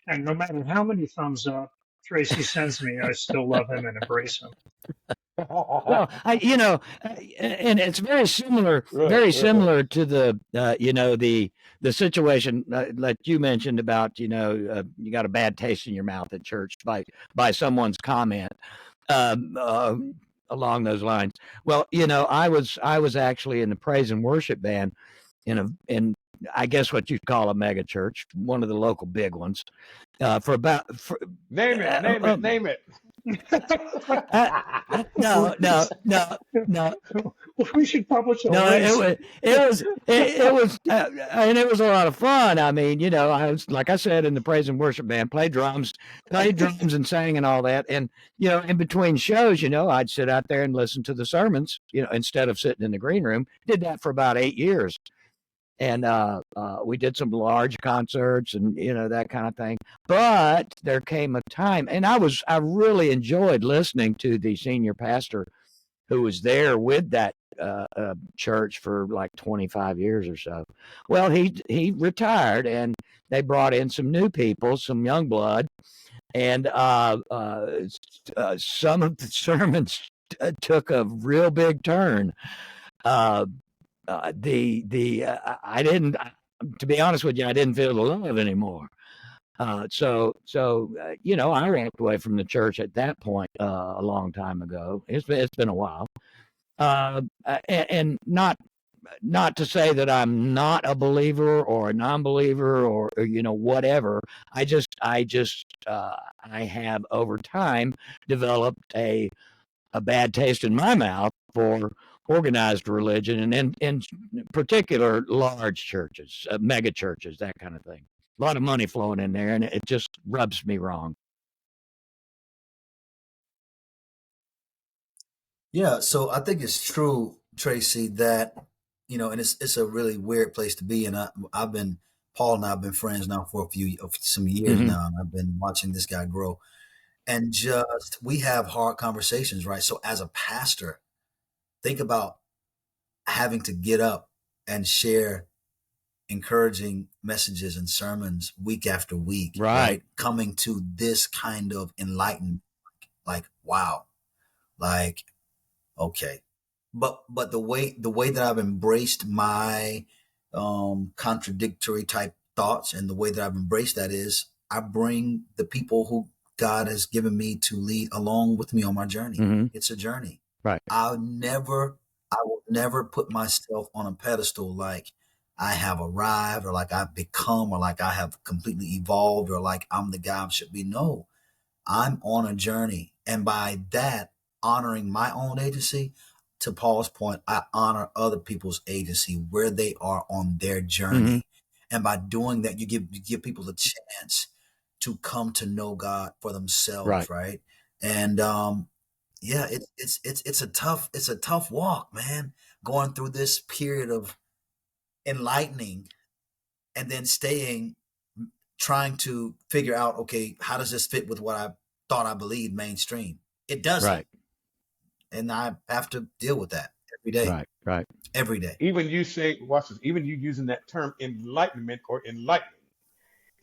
And no matter how many thumbs up Tracy sends me, I still love him and embrace him. Well, and it's very similar, to the the situation that you mentioned about, you got a bad taste in your mouth at church by someone's comment along those lines. Well, I was actually in the praise and worship band in I guess what you'd call a mega church, one of the local big ones, Name it. No. We should publish a list. It was, and it was a lot of fun. I mean, I was, like I said, in the praise and worship band, played drums and sang and all that. And, in between shows, I'd sit out there and listen to the sermons, instead of sitting in the green room. Did that for about 8 years. And we did some large concerts and, that kind of thing. But there came a time, and I really enjoyed listening to the senior pastor who was there with that church for like 25 years or so. Well, he retired, and they brought in some new people, some young blood, and some of the sermons took a real big turn. I didn't, to be honest with you, I didn't feel the love anymore. So I walked away from the church at that point a long time ago. It's been a while, and not to say that I'm not a believer or a non-believer or whatever. I have over time developed a bad taste in my mouth for organized religion and in particular large churches, mega churches, that kind of thing. A lot of money flowing in there, and it just rubs me wrong. Yeah, so I think it's true, Tracy, that and it's a really weird place to be. And I've been Paul and I've been friends now for some years now, and I've been watching this guy grow. And just we have hard conversations, right? So as a pastor, think about having to get up and share encouraging messages and sermons week after week, right? Coming to this kind of enlightenment, like wow, like okay. But the way that I've embraced my contradictory type thoughts, and the way that I've embraced that is I bring the people who God has given me to lead along with me on my journey. Mm-hmm. It's a journey. Right. I will never put myself on a pedestal like I have arrived, or like I've become, or like I have completely evolved, or like I'm the guy I should be. No, I'm on a journey. And by that, honoring my own agency, to Paul's point, I honor other people's agency where they are on their journey. Mm-hmm. And by doing that, you give people a chance to come to know God for themselves, right? And yeah, it's a tough walk, man. Going through this period of enlightening and then trying to figure out, okay, how does this fit with what I thought I believed mainstream? It doesn't. Right. And I have to deal with that every day. Right. Every day. Even you saying, watch this, even you using that term enlightenment or enlightening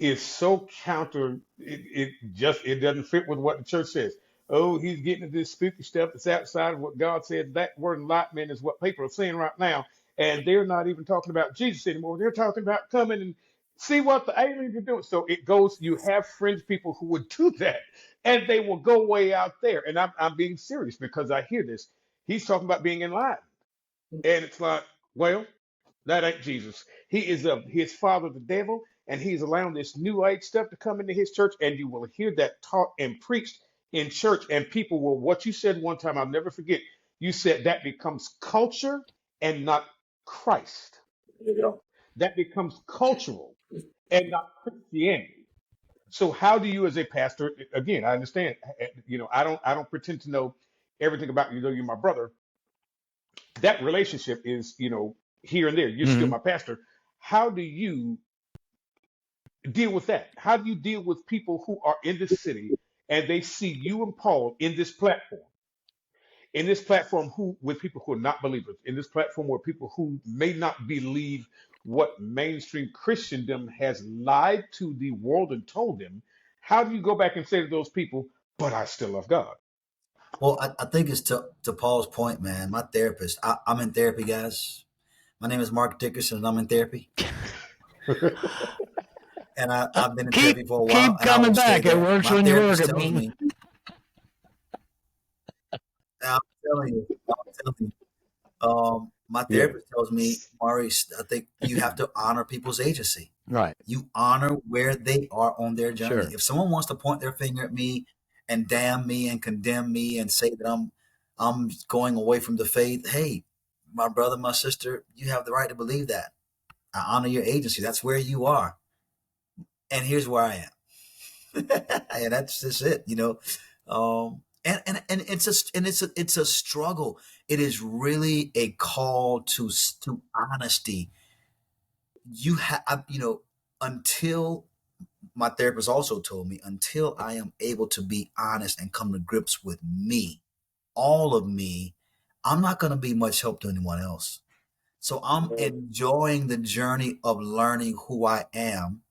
is so counter, it doesn't fit with what the church says. Oh, he's getting into this spooky stuff that's outside of what God said. That word enlightenment is what people are saying right now. And they're not even talking about Jesus anymore. They're talking about coming and see what the aliens are doing. So it goes, you have fringe people who would do that, and they will go way out there. And I'm being serious because I hear this. He's talking about being enlightened. And it's like, well, that ain't Jesus. He is his father, the devil, and he's allowing this new age stuff to come into his church. And you will hear that taught and preached in church. And people will, what you said one time, I'll never forget. You said that becomes culture and not Christ. Yeah. That becomes cultural and not Christianity. So how do you, as a pastor, again, I understand, I don't pretend to know everything about you, though you're my brother. That relationship is, here and there. You're still my pastor. How do you deal with that? How do you deal with people who are in this city and they see you and Paul in this platform? In this platform, with people who are not believers, in this platform where people who may not believe what mainstream Christendom has lied to the world and told them, how do you go back and say to those people, but I still love God? Well, I think it's to Paul's point, man. My therapist, I'm in therapy, guys. My name is Marc Dickerson, and I'm in therapy. And I've been in therapy for a while. Keep coming back. It works when you work it, man. I'm telling you. My therapist tells me, Maurice, I think you have to honor people's agency. Right. You honor where they are on their journey. Sure. If someone wants to point their finger at me and damn me and condemn me and say that I'm going away from the faith, hey, my brother, my sister, you have the right to believe that. I honor your agency. That's where you are. And here's where I am. And that's just it, And it's a struggle. It is really a call to honesty. You have, until my therapist also told me, until I am able to be honest and come to grips with me, all of me, I'm not going to be much help to anyone else. So I'm enjoying the journey of learning who I am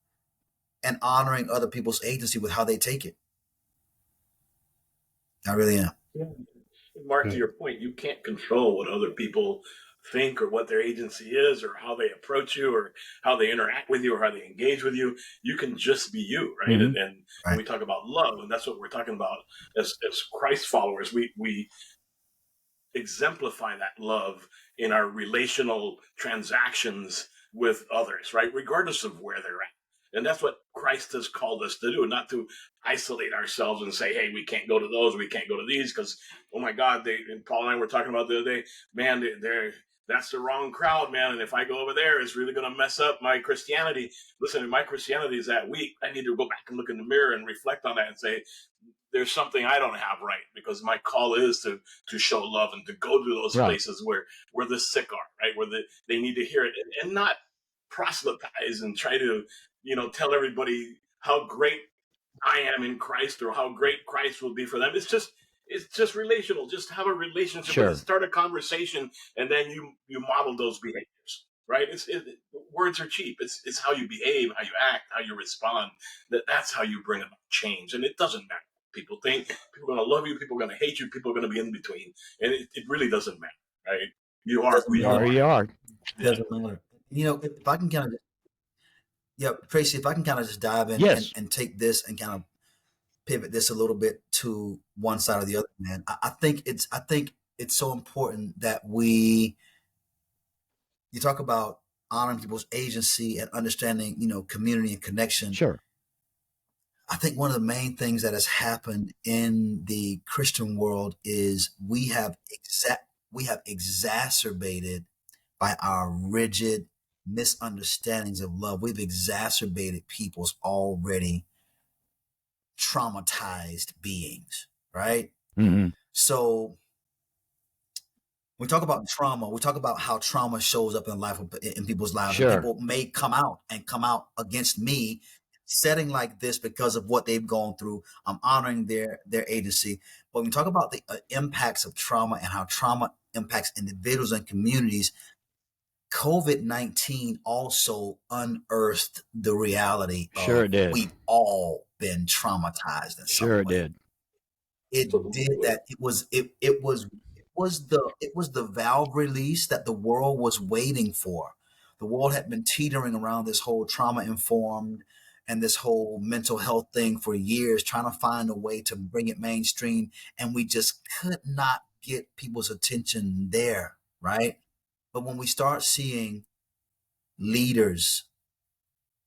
and honoring other people's agency with how they take it. I really am. Yeah. Marc, to your point, you can't control what other people think or what their agency is or how they approach you or how they interact with you or how they engage with you. You can just be you, right? Mm-hmm. And we talk about love, and that's what we're talking about as Christ followers. We exemplify that love in our relational transactions with others, right? Regardless of where they're at. And that's what Christ has called us to do, not to isolate ourselves and say, hey, we can't go to those, we can't go to these, because, oh my God, and Paul and I were talking about the other day, man, that's the wrong crowd, man. And if I go over there, it's really going to mess up my Christianity. Listen, if my Christianity is that weak, I need to go back and look in the mirror and reflect on that and say, there's something I don't have right, because my call is to show love and to go to those places where the sick are, right? Where they need to hear it, and not proselytize and try to, tell everybody how great I am in Christ or how great Christ will be for them. It's just relational. Just have a relationship with it. Start a conversation, and then you model those behaviors, right? Words are cheap. It's how you behave, how you act, how you respond. That's how you bring about change, and it doesn't matter. People think people are going to love you, people are going to hate you, people are going to be in between, and it really doesn't matter, right? You are who you are. You are. It doesn't matter. If I can kind of, Tracy, if I can kind of just dive in and take this and kind of pivot this a little bit to one side or the other, man. I think it's so important that you talk about honoring people's agency and understanding, community and connection. Sure. I think one of the main things that has happened in the Christian world is we have exacerbated by our rigid misunderstandings of love. We've exacerbated people's already traumatized beings, right? Mm-hmm. So we talk about trauma. We talk about how trauma shows up in people's lives. Sure. And people may come out against me setting like this because of what they've gone through. I'm honoring their agency. But when we talk about the impacts of trauma and how trauma impacts individuals and communities, COVID-19 also unearthed the reality Sure it did. We've all been traumatized in some way. Sure it did. It did that. It was the valve release that the world was waiting for. The world had been teetering around this whole trauma-informed and this whole mental health thing for years, trying to find a way to bring it mainstream, and we just could not get people's attention there, right? But when we start seeing leaders,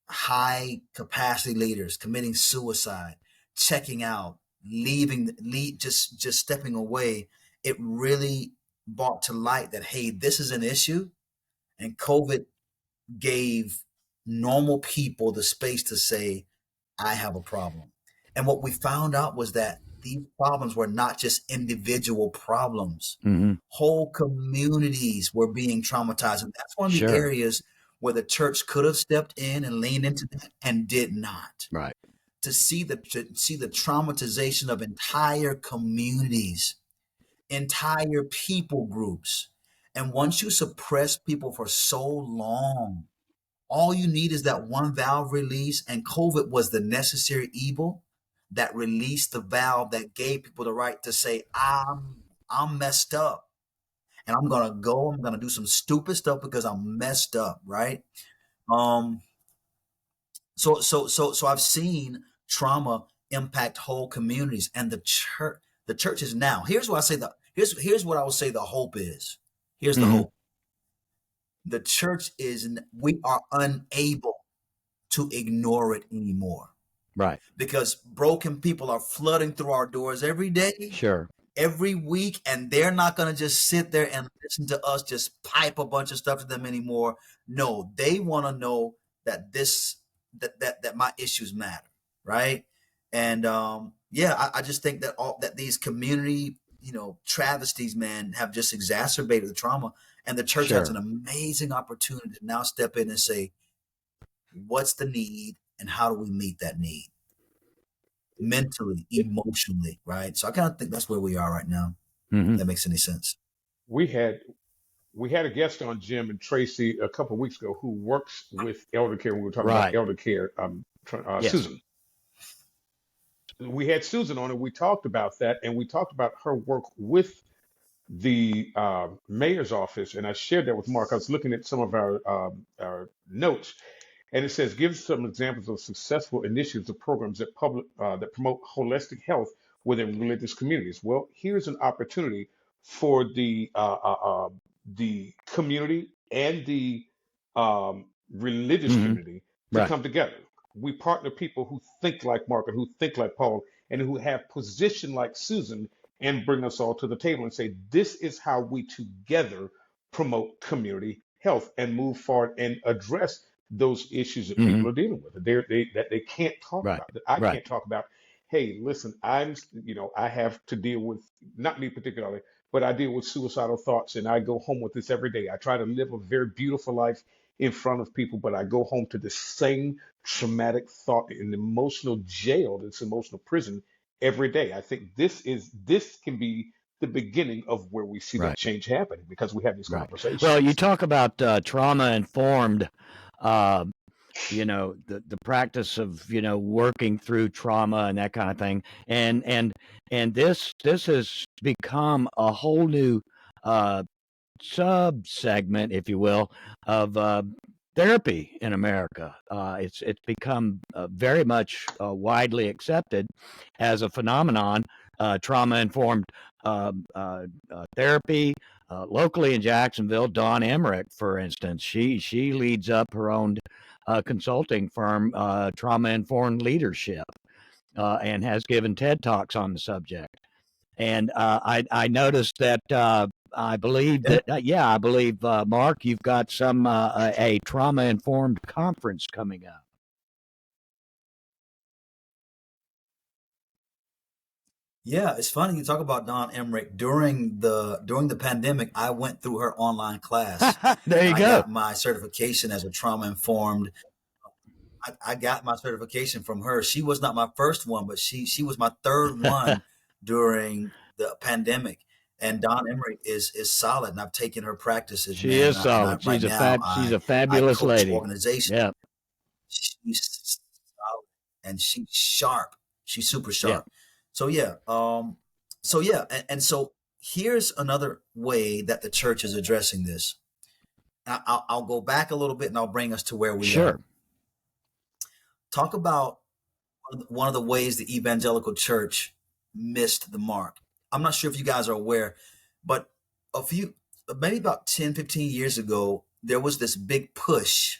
high capacity leaders committing suicide, checking out, just stepping away, it really brought to light that, hey, this is an issue. And COVID gave normal people the space to say, I have a problem. And what we found out was that these problems were not just individual problems. Mm-hmm. Whole communities were being traumatized. And that's one of the areas where the church could have stepped in and leaned into that and did not. Right. To see the traumatization of entire communities, entire people groups. And once you suppress people for so long, all you need is that one valve release, and COVID was the necessary evil that released the valve that gave people the right to say, I'm messed up, and I'm going to do some stupid stuff because I'm messed up, right? So I've seen trauma impact whole communities, and the church is now. Here's what I say here's what I would say the hope is. Here's the hope. The church we are unable to ignore it anymore. Right. Because broken people are flooding through our doors every day. Sure. Every week, and they're not going to just sit there and listen to us just pipe a bunch of stuff to them anymore. No, they want to know that that my issues matter, right? And I just think that these community, travesties, man, have just exacerbated the trauma, and the church has an amazing opportunity to now step in and say, what's the need and how do we meet that need? Mentally, emotionally, right? So I kind of think that's where we are right now. If that makes any sense. We had a guest on, Jim and Tracy, a couple of weeks ago who works with elder care. We were talking about elder care. Susan. We had Susan on, and we talked about that, and we talked about her work with the mayor's office, and I shared that with Mark. I was looking at some of our notes, and it says, give some examples of successful initiatives or programs that promote holistic health within religious communities. Well, here's an opportunity for the community and the religious Hmm. community to Right. come together. We partner people who think like Mark and who think like Paul and who have position like Susan, and bring us all to the table and say, this is how we together promote community health and move forward and address those issues that Hmm. people are dealing with, that they can't talk Right. about, that I Right. can't talk about. Hey, listen, I have to deal with, not me particularly, but I deal with suicidal thoughts, and I go home with this every day. I try to live a very beautiful life in front of people, but I go home to the same traumatic thought, an emotional jail, this emotional prison every day. I think this can be the beginning of where we see that Right. change happening because we have these Right. Well, you conversations. talk about trauma informed, uh, the practice of, working through trauma and that kind of thing. And this has become a whole new uh, sub segment, if you will, of therapy in America. It's become very much widely accepted as a phenomenon. Trauma informed therapy. Locally in Jacksonville, Dawn Emmerich, for instance, she leads up her own consulting firm, Trauma Informed Leadership, and has given TED Talks on the subject. And I noticed that I believe Yeah. that I believe Mark, you've got some a trauma informed conference coming up. Yeah, it's funny you talk about Don Emmerich. During the pandemic, I went through her online class, There and you I go. got my certification as a trauma informed. I got my certification from her. She was not my first one, but she was my third one during the pandemic. And Don Emmerich is solid, and I've taken her practices, She man. is And I solid. right now She's a I fabulous coach lady. organizations. Yeah. She's solid, and she's sharp. She's super Yeah. sharp. So yeah, and so here's another way that the church is addressing this. I'll go back a little bit, and I'll bring us to where we are. Sure. Talk about one of the ways the evangelical church missed the mark. I'm not sure if you guys are aware, but maybe about 10, 15 years ago, there was this big push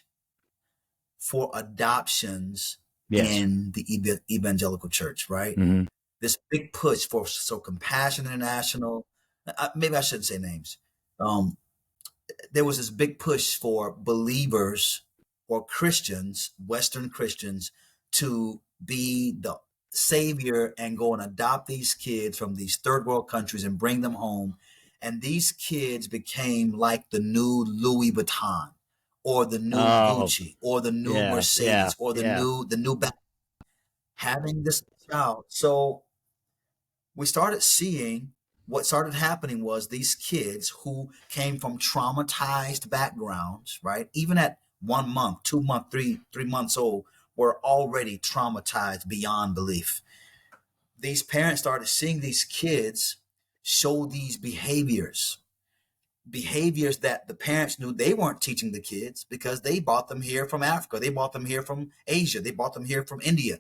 for adoptions Yes. in the evangelical church, right? Hmm. This big push for Compassion International. Maybe I shouldn't say names. Um, there was this big push for believers or Christians, Western Christians, to be the savior and go and adopt these kids from these third world countries and bring them home. And these kids became like the new Louis Vuitton or the new Oh, Gucci or the new yeah. Yeah. Mercedes or the Yeah. new having this child. So we started seeing what started happening was these kids who came from traumatized backgrounds, right? Even at 1 month, 2 month, three months old, were already traumatized beyond belief. These parents started seeing these kids show these behaviors that the parents knew they weren't teaching the kids because they bought them here from Africa, they bought them here from Asia, they bought them here from India.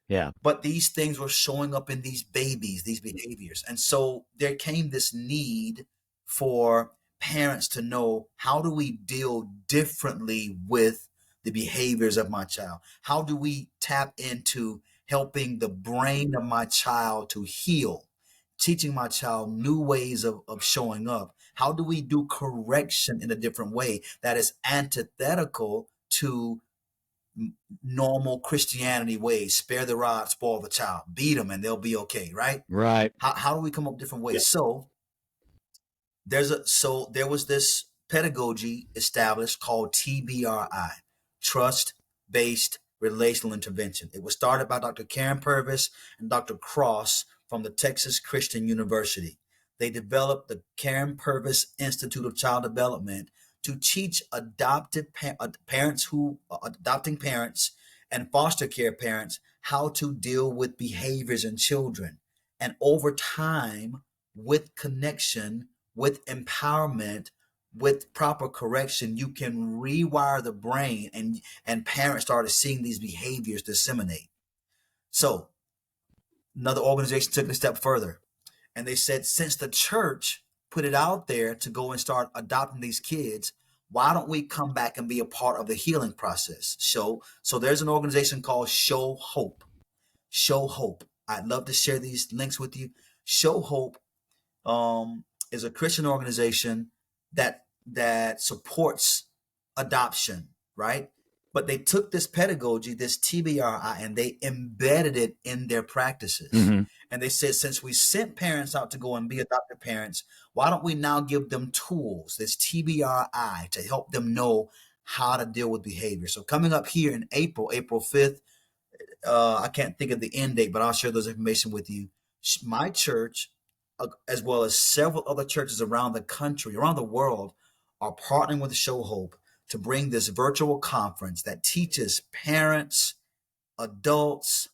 Yeah. But these things were showing up in these babies, these behaviors. And so there came this need for parents to know, how do we deal differently with the behaviors of my child? How do we tap into helping the brain of my child to heal, teaching my child new ways of showing up? How do we do correction in a different way that is antithetical to normal Christianity ways? Spare the rod, spoil the child, beat them and they'll be okay, right? Right. How do we come up with different Yeah. ways? So there was this pedagogy established called TBRI, Trust Based Relational Intervention. It was started by Dr. Karen Purvis and Dr. Cross from the Texas Christian University. They developed the Karen Purvis Institute of Child Development to teach adopting parents and foster care parents how to deal with behaviors in children. And over time, with connection, with empowerment, with proper correction, you can rewire the brain, and parents started seeing these behaviors disseminate. So another organization took it a step further, and they said, since the church put it out there to go and start adopting these kids, why don't we come back and be a part of the healing process? So there's an organization called Show Hope. Show Hope. I'd love to share these links with you. Show Hope is a Christian organization that supports adoption, right? But they took this pedagogy, this TBRI, and they embedded it in their practices. Mm-hmm. And they said, since we sent parents out to go and be adopted parents, why don't we now give them tools, this TBRI, to help them know how to deal with behavior? So coming up here in April 5th, I can't think of the end date, but I'll share those information with you. My church, as well as several other churches around the country, around the world, are partnering with Show Hope to bring this virtual conference that teaches parents, adults,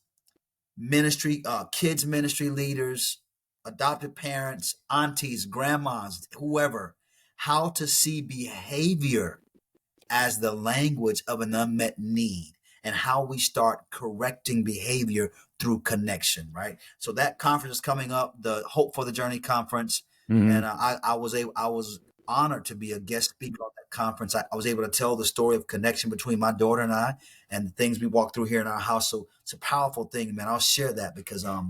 ministry, kids ministry leaders, adopted parents, aunties, grandmas, whoever, how to see behavior as the language of an unmet need, and how we start correcting behavior through connection, right? So that conference is coming up, the Hope for the Journey conference. Mm-hmm. And I was honored to be a guest speaker on that conference. I was able to tell the story of connection between my daughter and I, and the things we walked through here in our house. So it's a powerful thing, man. I'll share that because I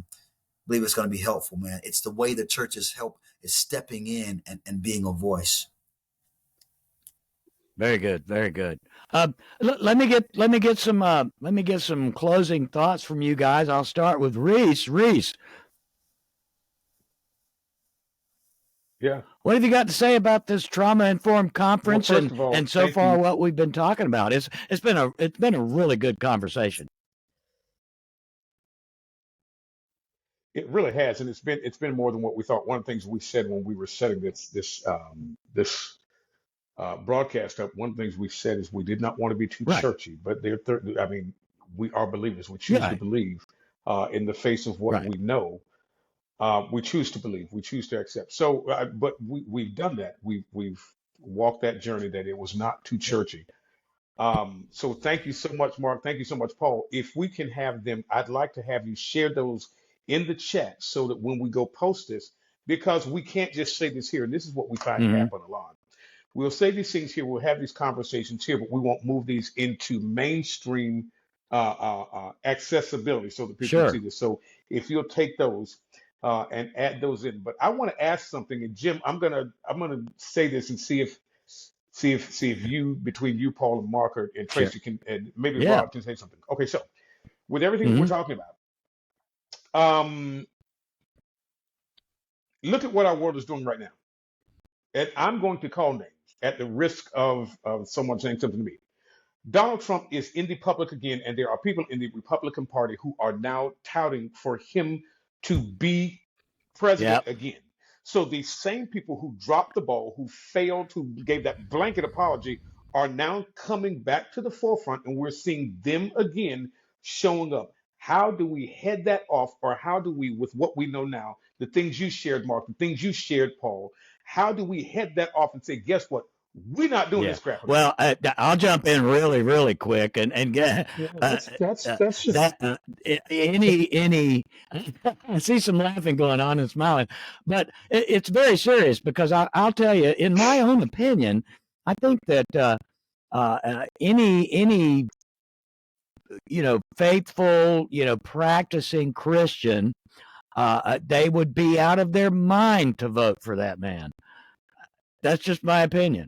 believe it's going to be helpful, man. It's the way the church is stepping in and being a voice. Very good, very good. Let me get some closing thoughts from you guys. I'll start with Reese. Reese, Yeah. what have you got to say about this trauma-informed conference, Well, first of all, and so thank far you. what we've been talking about? It's been a really good conversation. It really has, and it's been more than what we thought. One of the things we said when we were setting this broadcast up, one of the things we said is we did not want to be too Right. churchy, but I mean, we are believers. We choose to Right. believe in the face of what Right. we know. We choose to believe. We choose to accept. So, but we've done that. We've walked that journey that it was not too churchy. So thank you so much, Mark. Thank you so much, Paul. If we can have them, I'd like to have you share those in the chat so that when we go post this, because we can't just say this here, and this is what we find Mm-hmm. happen a lot. We'll say these things here, we'll have these conversations here, but we won't move these into mainstream accessibility so that people can see this. So if you'll take those and add those in. But I want to ask something, and Jim, I'm gonna say this and see if you, between you, Paul, and Mark, and Tracy can, and maybe Yeah. Rod can say something. Okay, so with everything that Mm-hmm. we're talking about, look at what our world is doing right now. And I'm going to call names at the risk of someone saying something to me. Donald Trump is in the public again, and there are people in the Republican Party who are now touting for him to be president again. So these same people who dropped the ball, who failed, who gave that blanket apology, are now coming back to the forefront, and we're seeing them again showing up. How do we head that off, or how do we, with what we know now, the things you shared, Mark, the things you shared, Paul, how do we head that off and say, guess what? We're not doing this crap again. Well, I'll jump in really, really quick and get that's just that any. I see some laughing going on and smiling, but it's very serious because I'll tell you, in my own opinion, I think that any faithful practicing Christian, they would be out of their mind to vote for that man. That's just my opinion.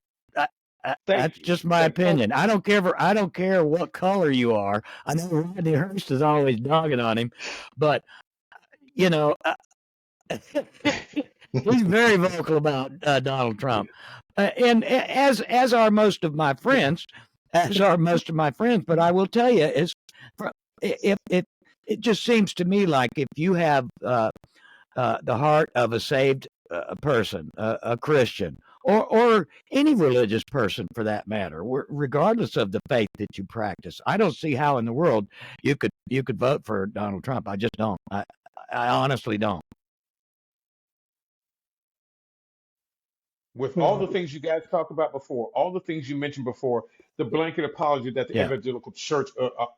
That's just my opinion. I don't care what color you are. I know Rodney Hurst is always dogging on him, but he's very vocal about Donald Trump, and as are most of my friends, But I will tell you, if it just seems to me like if you have the heart of a saved person, a Christian, or any religious person for that matter, regardless of the faith that you practice, I don't see how in the world you could vote for Donald Trump. I just don't. I honestly don't. with all the things you guys talked about before, all the things you mentioned before, the blanket apology that the Yeah. evangelical church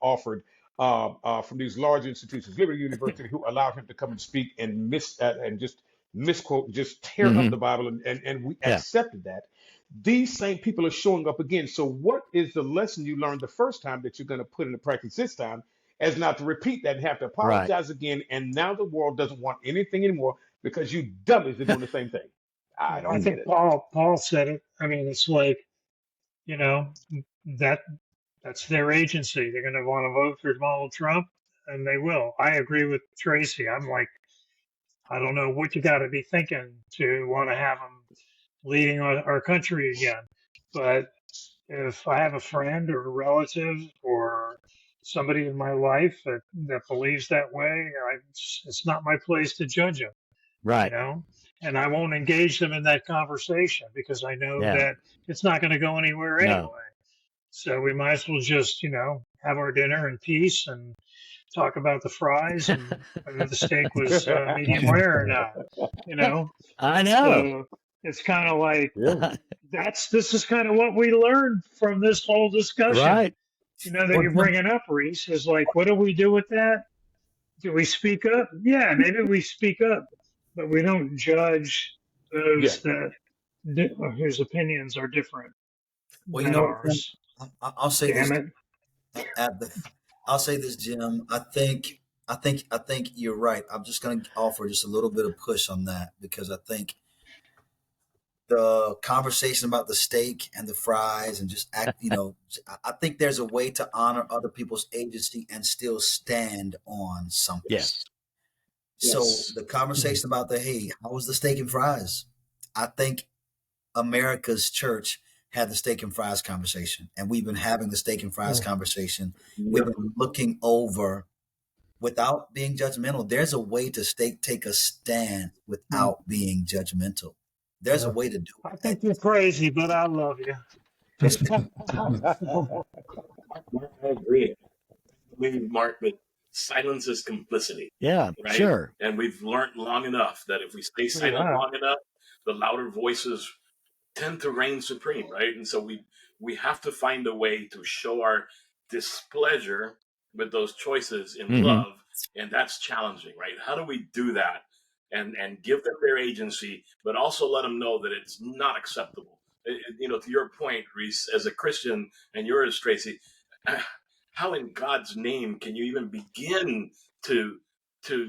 offered from these large institutions, Liberty University, who allowed him to come and speak and just misquote, just tear up the Bible, and we Yeah. accepted that. These same people are showing up again. So, what is the lesson you learned the first time that you're going to put into practice this time, as not to repeat that and have to apologize again? And now the world doesn't want anything anymore because you dummies are doing the same thing. I I don't get think it. Paul said it. I mean, it's like, you know, that that's their agency. They're going to want to vote for Donald Trump, and they will. I agree with Tracy. I'm like, I don't know what you got to be thinking to want to have them leading our country again. But if I have a friend or a relative or somebody in my life that believes that way, it's not my place to judge them, Right. and I won't engage them in that conversation because I know Yeah. that it's not going to go anywhere No. anyway. So we might as well just, have our dinner in peace and talk about the fries and whether the steak was medium rare or not. I know. So it's kind of like Yeah. this is kind of what we learned from this whole discussion. Right. That you're bringing up, Reese, is like, what do we do with that? Do we speak up? Yeah, maybe we speak up, but we don't judge those whose opinions are different Well, than ours. I'll say Damn this. it. I'll say this, Jim. I think you're right. I'm just going to offer just a little bit of push on that because I think the conversation about the steak and the fries and just act, I think there's a way to honor other people's agency and still stand on something. Yes. So the conversation about hey, how was the steak and fries? I think America's church had the steak and fries conversation, and we've been having the steak and fries conversation. We've been looking over without being judgmental. There's a way to take a stand without being judgmental. There's a way to do it. I think you're crazy, but I love you. I agree. I believe, Marc, that silence is complicity. Yeah, right? sure. And we've learned long enough that if we stay silent long enough, the louder voices tend to reign supreme, right? And so we have to find a way to show our displeasure with those choices in love, and that's challenging, right? How do we do that and give them their agency, but also let them know that it's not acceptable? To your point, Reese, as a Christian, and yours, Tracy, how in God's name can you even begin to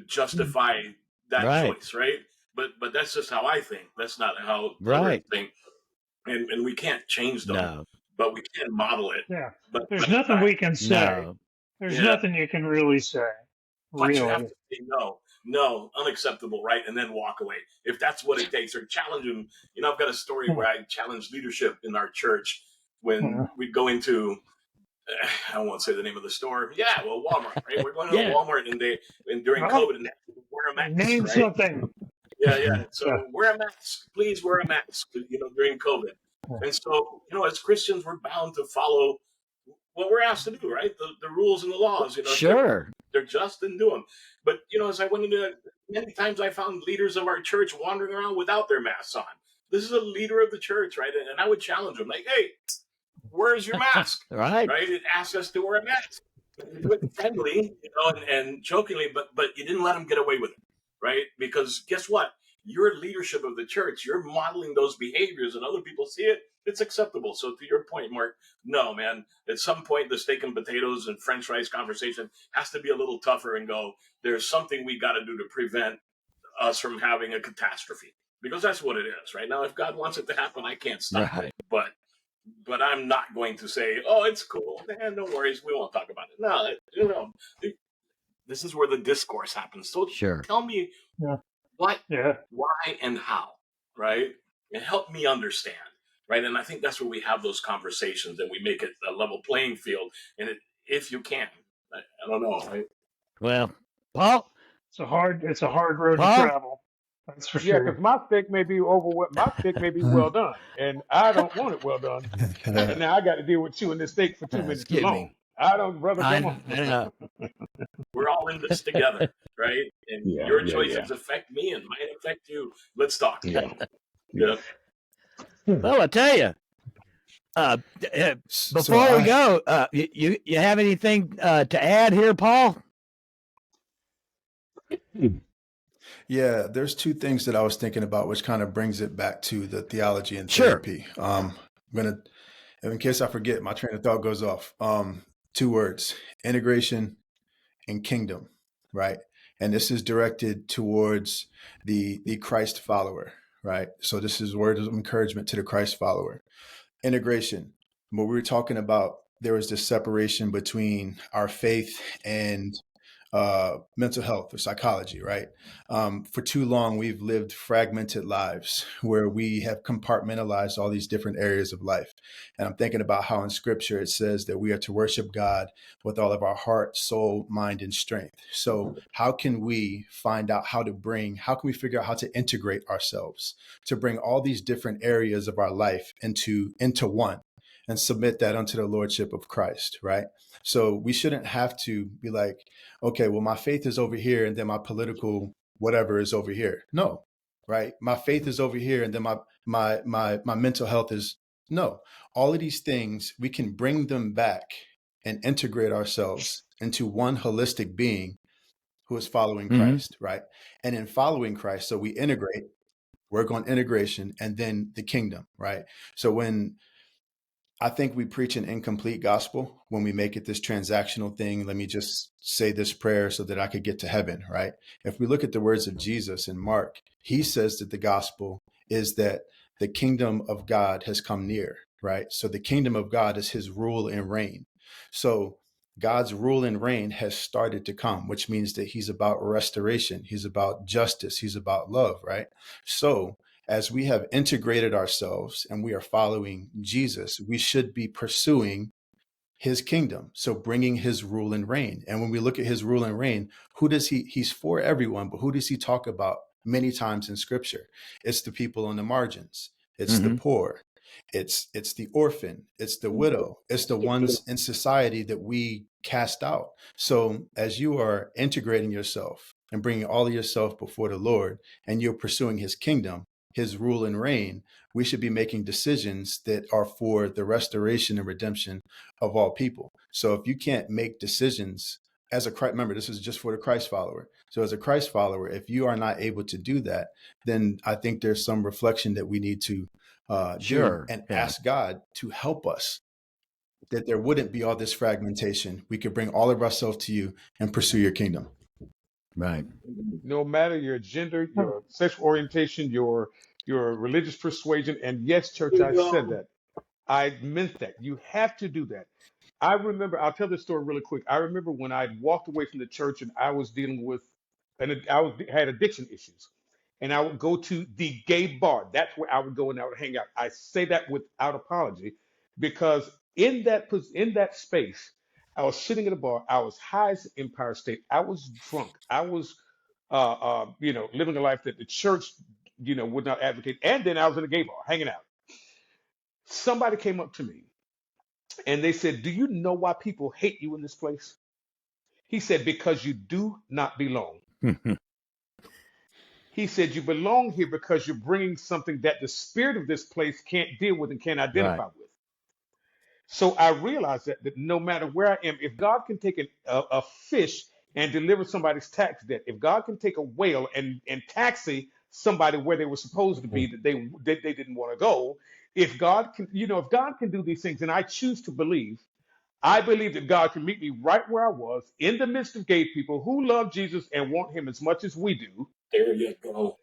justify that choice, right? But that's just how I think. That's not how others think. And we can't change them, but we can model it. Yeah. But there's nothing we can say. No. There's nothing you can really say. But you have to say no, unacceptable, right? And then walk away. If that's what it takes, or challenge them. I've got a story where I challenged leadership in our church when we'd go into, I won't say the name of the store. Yeah, well, Walmart, right? We're going to Walmart and during COVID, and they have to wear a mask. Name something. Yeah. So wear a mask. Please wear a mask, during COVID. And so, as Christians, we're bound to follow what we're asked to do, right? The rules and the laws, Sure. They're just and do them. But, as I went into it, many times I found leaders of our church wandering around without their masks on. This is a leader of the church, right? And I would challenge them, like, hey, where's your mask? Right. It asks us to wear a mask. Do it friendly, and jokingly, but you didn't let them get away with it, right? Because guess what? You're leadership of the church. You're modeling those behaviors, and other people see it. It's acceptable. So to your point, Marc, no, man. At some point, the steak and potatoes and French fries conversation has to be a little tougher and go, there's something we got to do to prevent us from having a catastrophe. Because that's what it is, right? Now, if God wants it to happen, I can't stop it. But I'm not going to say, oh, it's cool. Man, no worries. We won't talk about it. No, this is where the discourse happens. So tell me what, why, and how, right? And help me understand, right? And I think that's where we have those conversations and we make it a level playing field. And if you can, I don't know, right? Well, Paul? It's a hard road to travel. That's for sure. Yeah, because my steak may be well done, and I don't want it well done. And now I got to deal with chewing this steak for 2 minutes too long. I don't, brother. Come on. I know. We're all in this together, right? And your choices affect me, and mine affect you. Let's talk. Yeah. Well, I tell you, before we go, you have anything to add here, Paul? Yeah, there's two things that I was thinking about, which kind of brings it back to the theology and therapy. I'm gonna, in case I forget, my train of thought goes off. Two words: integration and kingdom, right? And this is directed towards the Christ follower, right? So this is words of encouragement to the Christ follower. Integration. What we were talking about, there was this separation between our faith and mental health or psychology, right? For too long, we've lived fragmented lives where we have compartmentalized all these different areas of life. And I'm thinking about how in scripture it says that we are to worship God with all of our heart, soul, mind, and strength. So how can we find out how can we figure out how to integrate ourselves to bring all these different areas of our life into one and submit that unto the lordship of Christ, right? So we shouldn't have to be like, okay, well, my faith is over here and then my political whatever is over here. No, right? My faith is over here and then my mental health is no. All of these things, we can bring them back and integrate ourselves into one holistic being who is following Christ, right? And in following Christ, so we integrate, work on integration, and then the kingdom, right? So when I think we preach an incomplete gospel when we make it this transactional thing. Let me just say this prayer so that I could get to heaven, right? If we look at the words of Jesus in Mark, he says that the gospel is that the kingdom of God has come near, right? So the kingdom of God is his rule and reign. So God's rule and reign has started to come, which means that he's about restoration. He's about justice. He's about love, right? So as we have integrated ourselves and we are following Jesus, we should be pursuing his kingdom. So bringing his rule and reign. And when we look at his rule and reign, he's for everyone, but who does he talk about many times in scripture? It's the people on the margins. It's the poor. It's the orphan. It's the widow. It's the ones in society that we cast out. So as you are integrating yourself and bringing all of yourself before the Lord and you're pursuing his kingdom, his rule and reign, we should be making decisions that are for the restoration and redemption of all people. So if you can't make decisions as a Christ, remember, this is just for the Christ follower. So as a Christ follower, if you are not able to do that, then I think there's some reflection that we need to do and ask God to help us, that there wouldn't be all this fragmentation. We could bring all of ourselves to you and pursue your kingdom. Right. No matter your gender, your sexual orientation, your religious persuasion, and yes, church, I said that. I meant that. You have to do that. I remember, I'll tell this story really quick. I remember when I walked away from the church and I was dealing with, had addiction issues. And I would go to the gay bar. That's where I would go and I would hang out. I say that without apology because in that space, I was sitting at a bar. I was high as Empire State. I was drunk. I was, living a life that the church, would not advocate. And then I was in a gay bar hanging out. Somebody came up to me and they said, "Do you know why people hate you in this place?" He said, "Because you do not belong." He said, "You belong here because you're bringing something that the spirit of this place can't deal with and can't identify with." So I realized that no matter where I am, if God can take a fish and deliver somebody's tax debt, if God can take a whale and taxi somebody where they were supposed to be that they didn't want to go, if God can do these things, and I believe that God can meet me right where I was in the midst of gay people who love Jesus and want him as much as we do. There you go.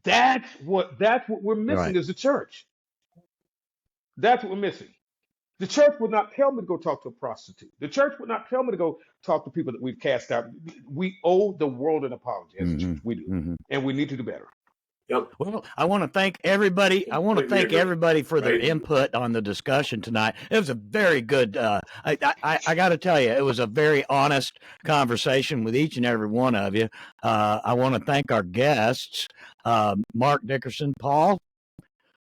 That's what we're missing as a church. That's what we're missing. The church would not tell me to go talk to a prostitute. The church would not tell me to go talk to people that we've cast out. We owe the world an apology as a church. We do. And we need to do better. Yep. Well, I want to thank everybody. I want to thank everybody for their input on the discussion tonight. It was a very good, I got to tell you, it was a very honest conversation with each and every one of you. I want to thank our guests, Marc Dickerson, Paul.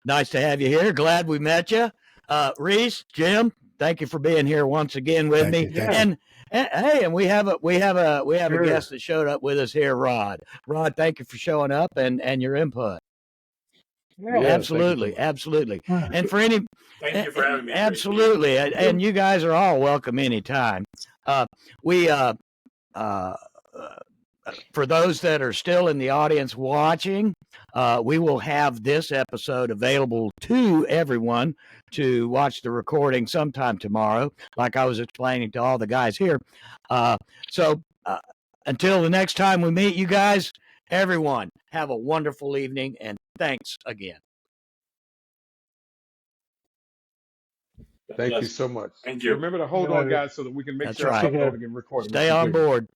Nice to have you here. Glad we met you. Reese, Jim, thank you for being here once again with me. And hey, and we have a guest that showed up with us here, Rod. Rod, thank you for showing up and your input. Yeah. Yes, Absolutely, absolutely. And for any, Thank you for having me. Tracy. absolutely, and you guys are all welcome anytime. We for those that are still in the audience watching, we will have this episode available to everyone to watch the recording sometime tomorrow, like I was explaining to all the guys here. So until the next time we meet, you guys, everyone, have a wonderful evening, and thanks again. Thank you so much. Thank you. Remember to hold on, guys, so that we can make That's sure right. I upload and get recorded. Stay on board.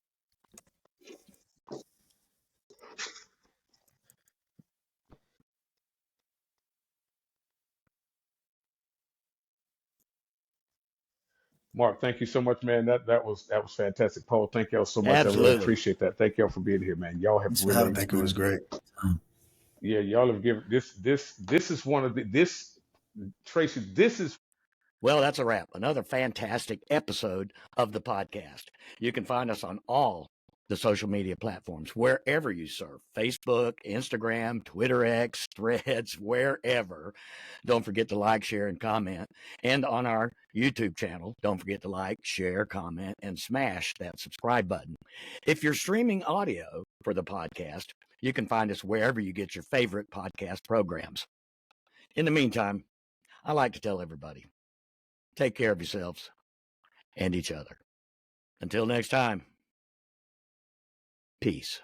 Mark, thank you so much, man. That was fantastic. Paul, thank y'all so much. I really Absolutely. appreciate that. Thank y'all for being here, man. Y'all have Thanks for really, having I think it was great. yeah, y'all have given this is one of this Tracy, this is Well, that's a wrap. Another fantastic episode of the podcast. You can find us on all the social media platforms, wherever you surf, Facebook, Instagram, Twitter X, Threads, wherever. Don't forget to like, share, and comment. And on our YouTube channel, don't forget to like, share, comment, and smash that subscribe button. If you're streaming audio for the podcast, you can find us wherever you get your favorite podcast programs. In the meantime, I like to tell everybody, take care of yourselves and each other. Until next time, peace.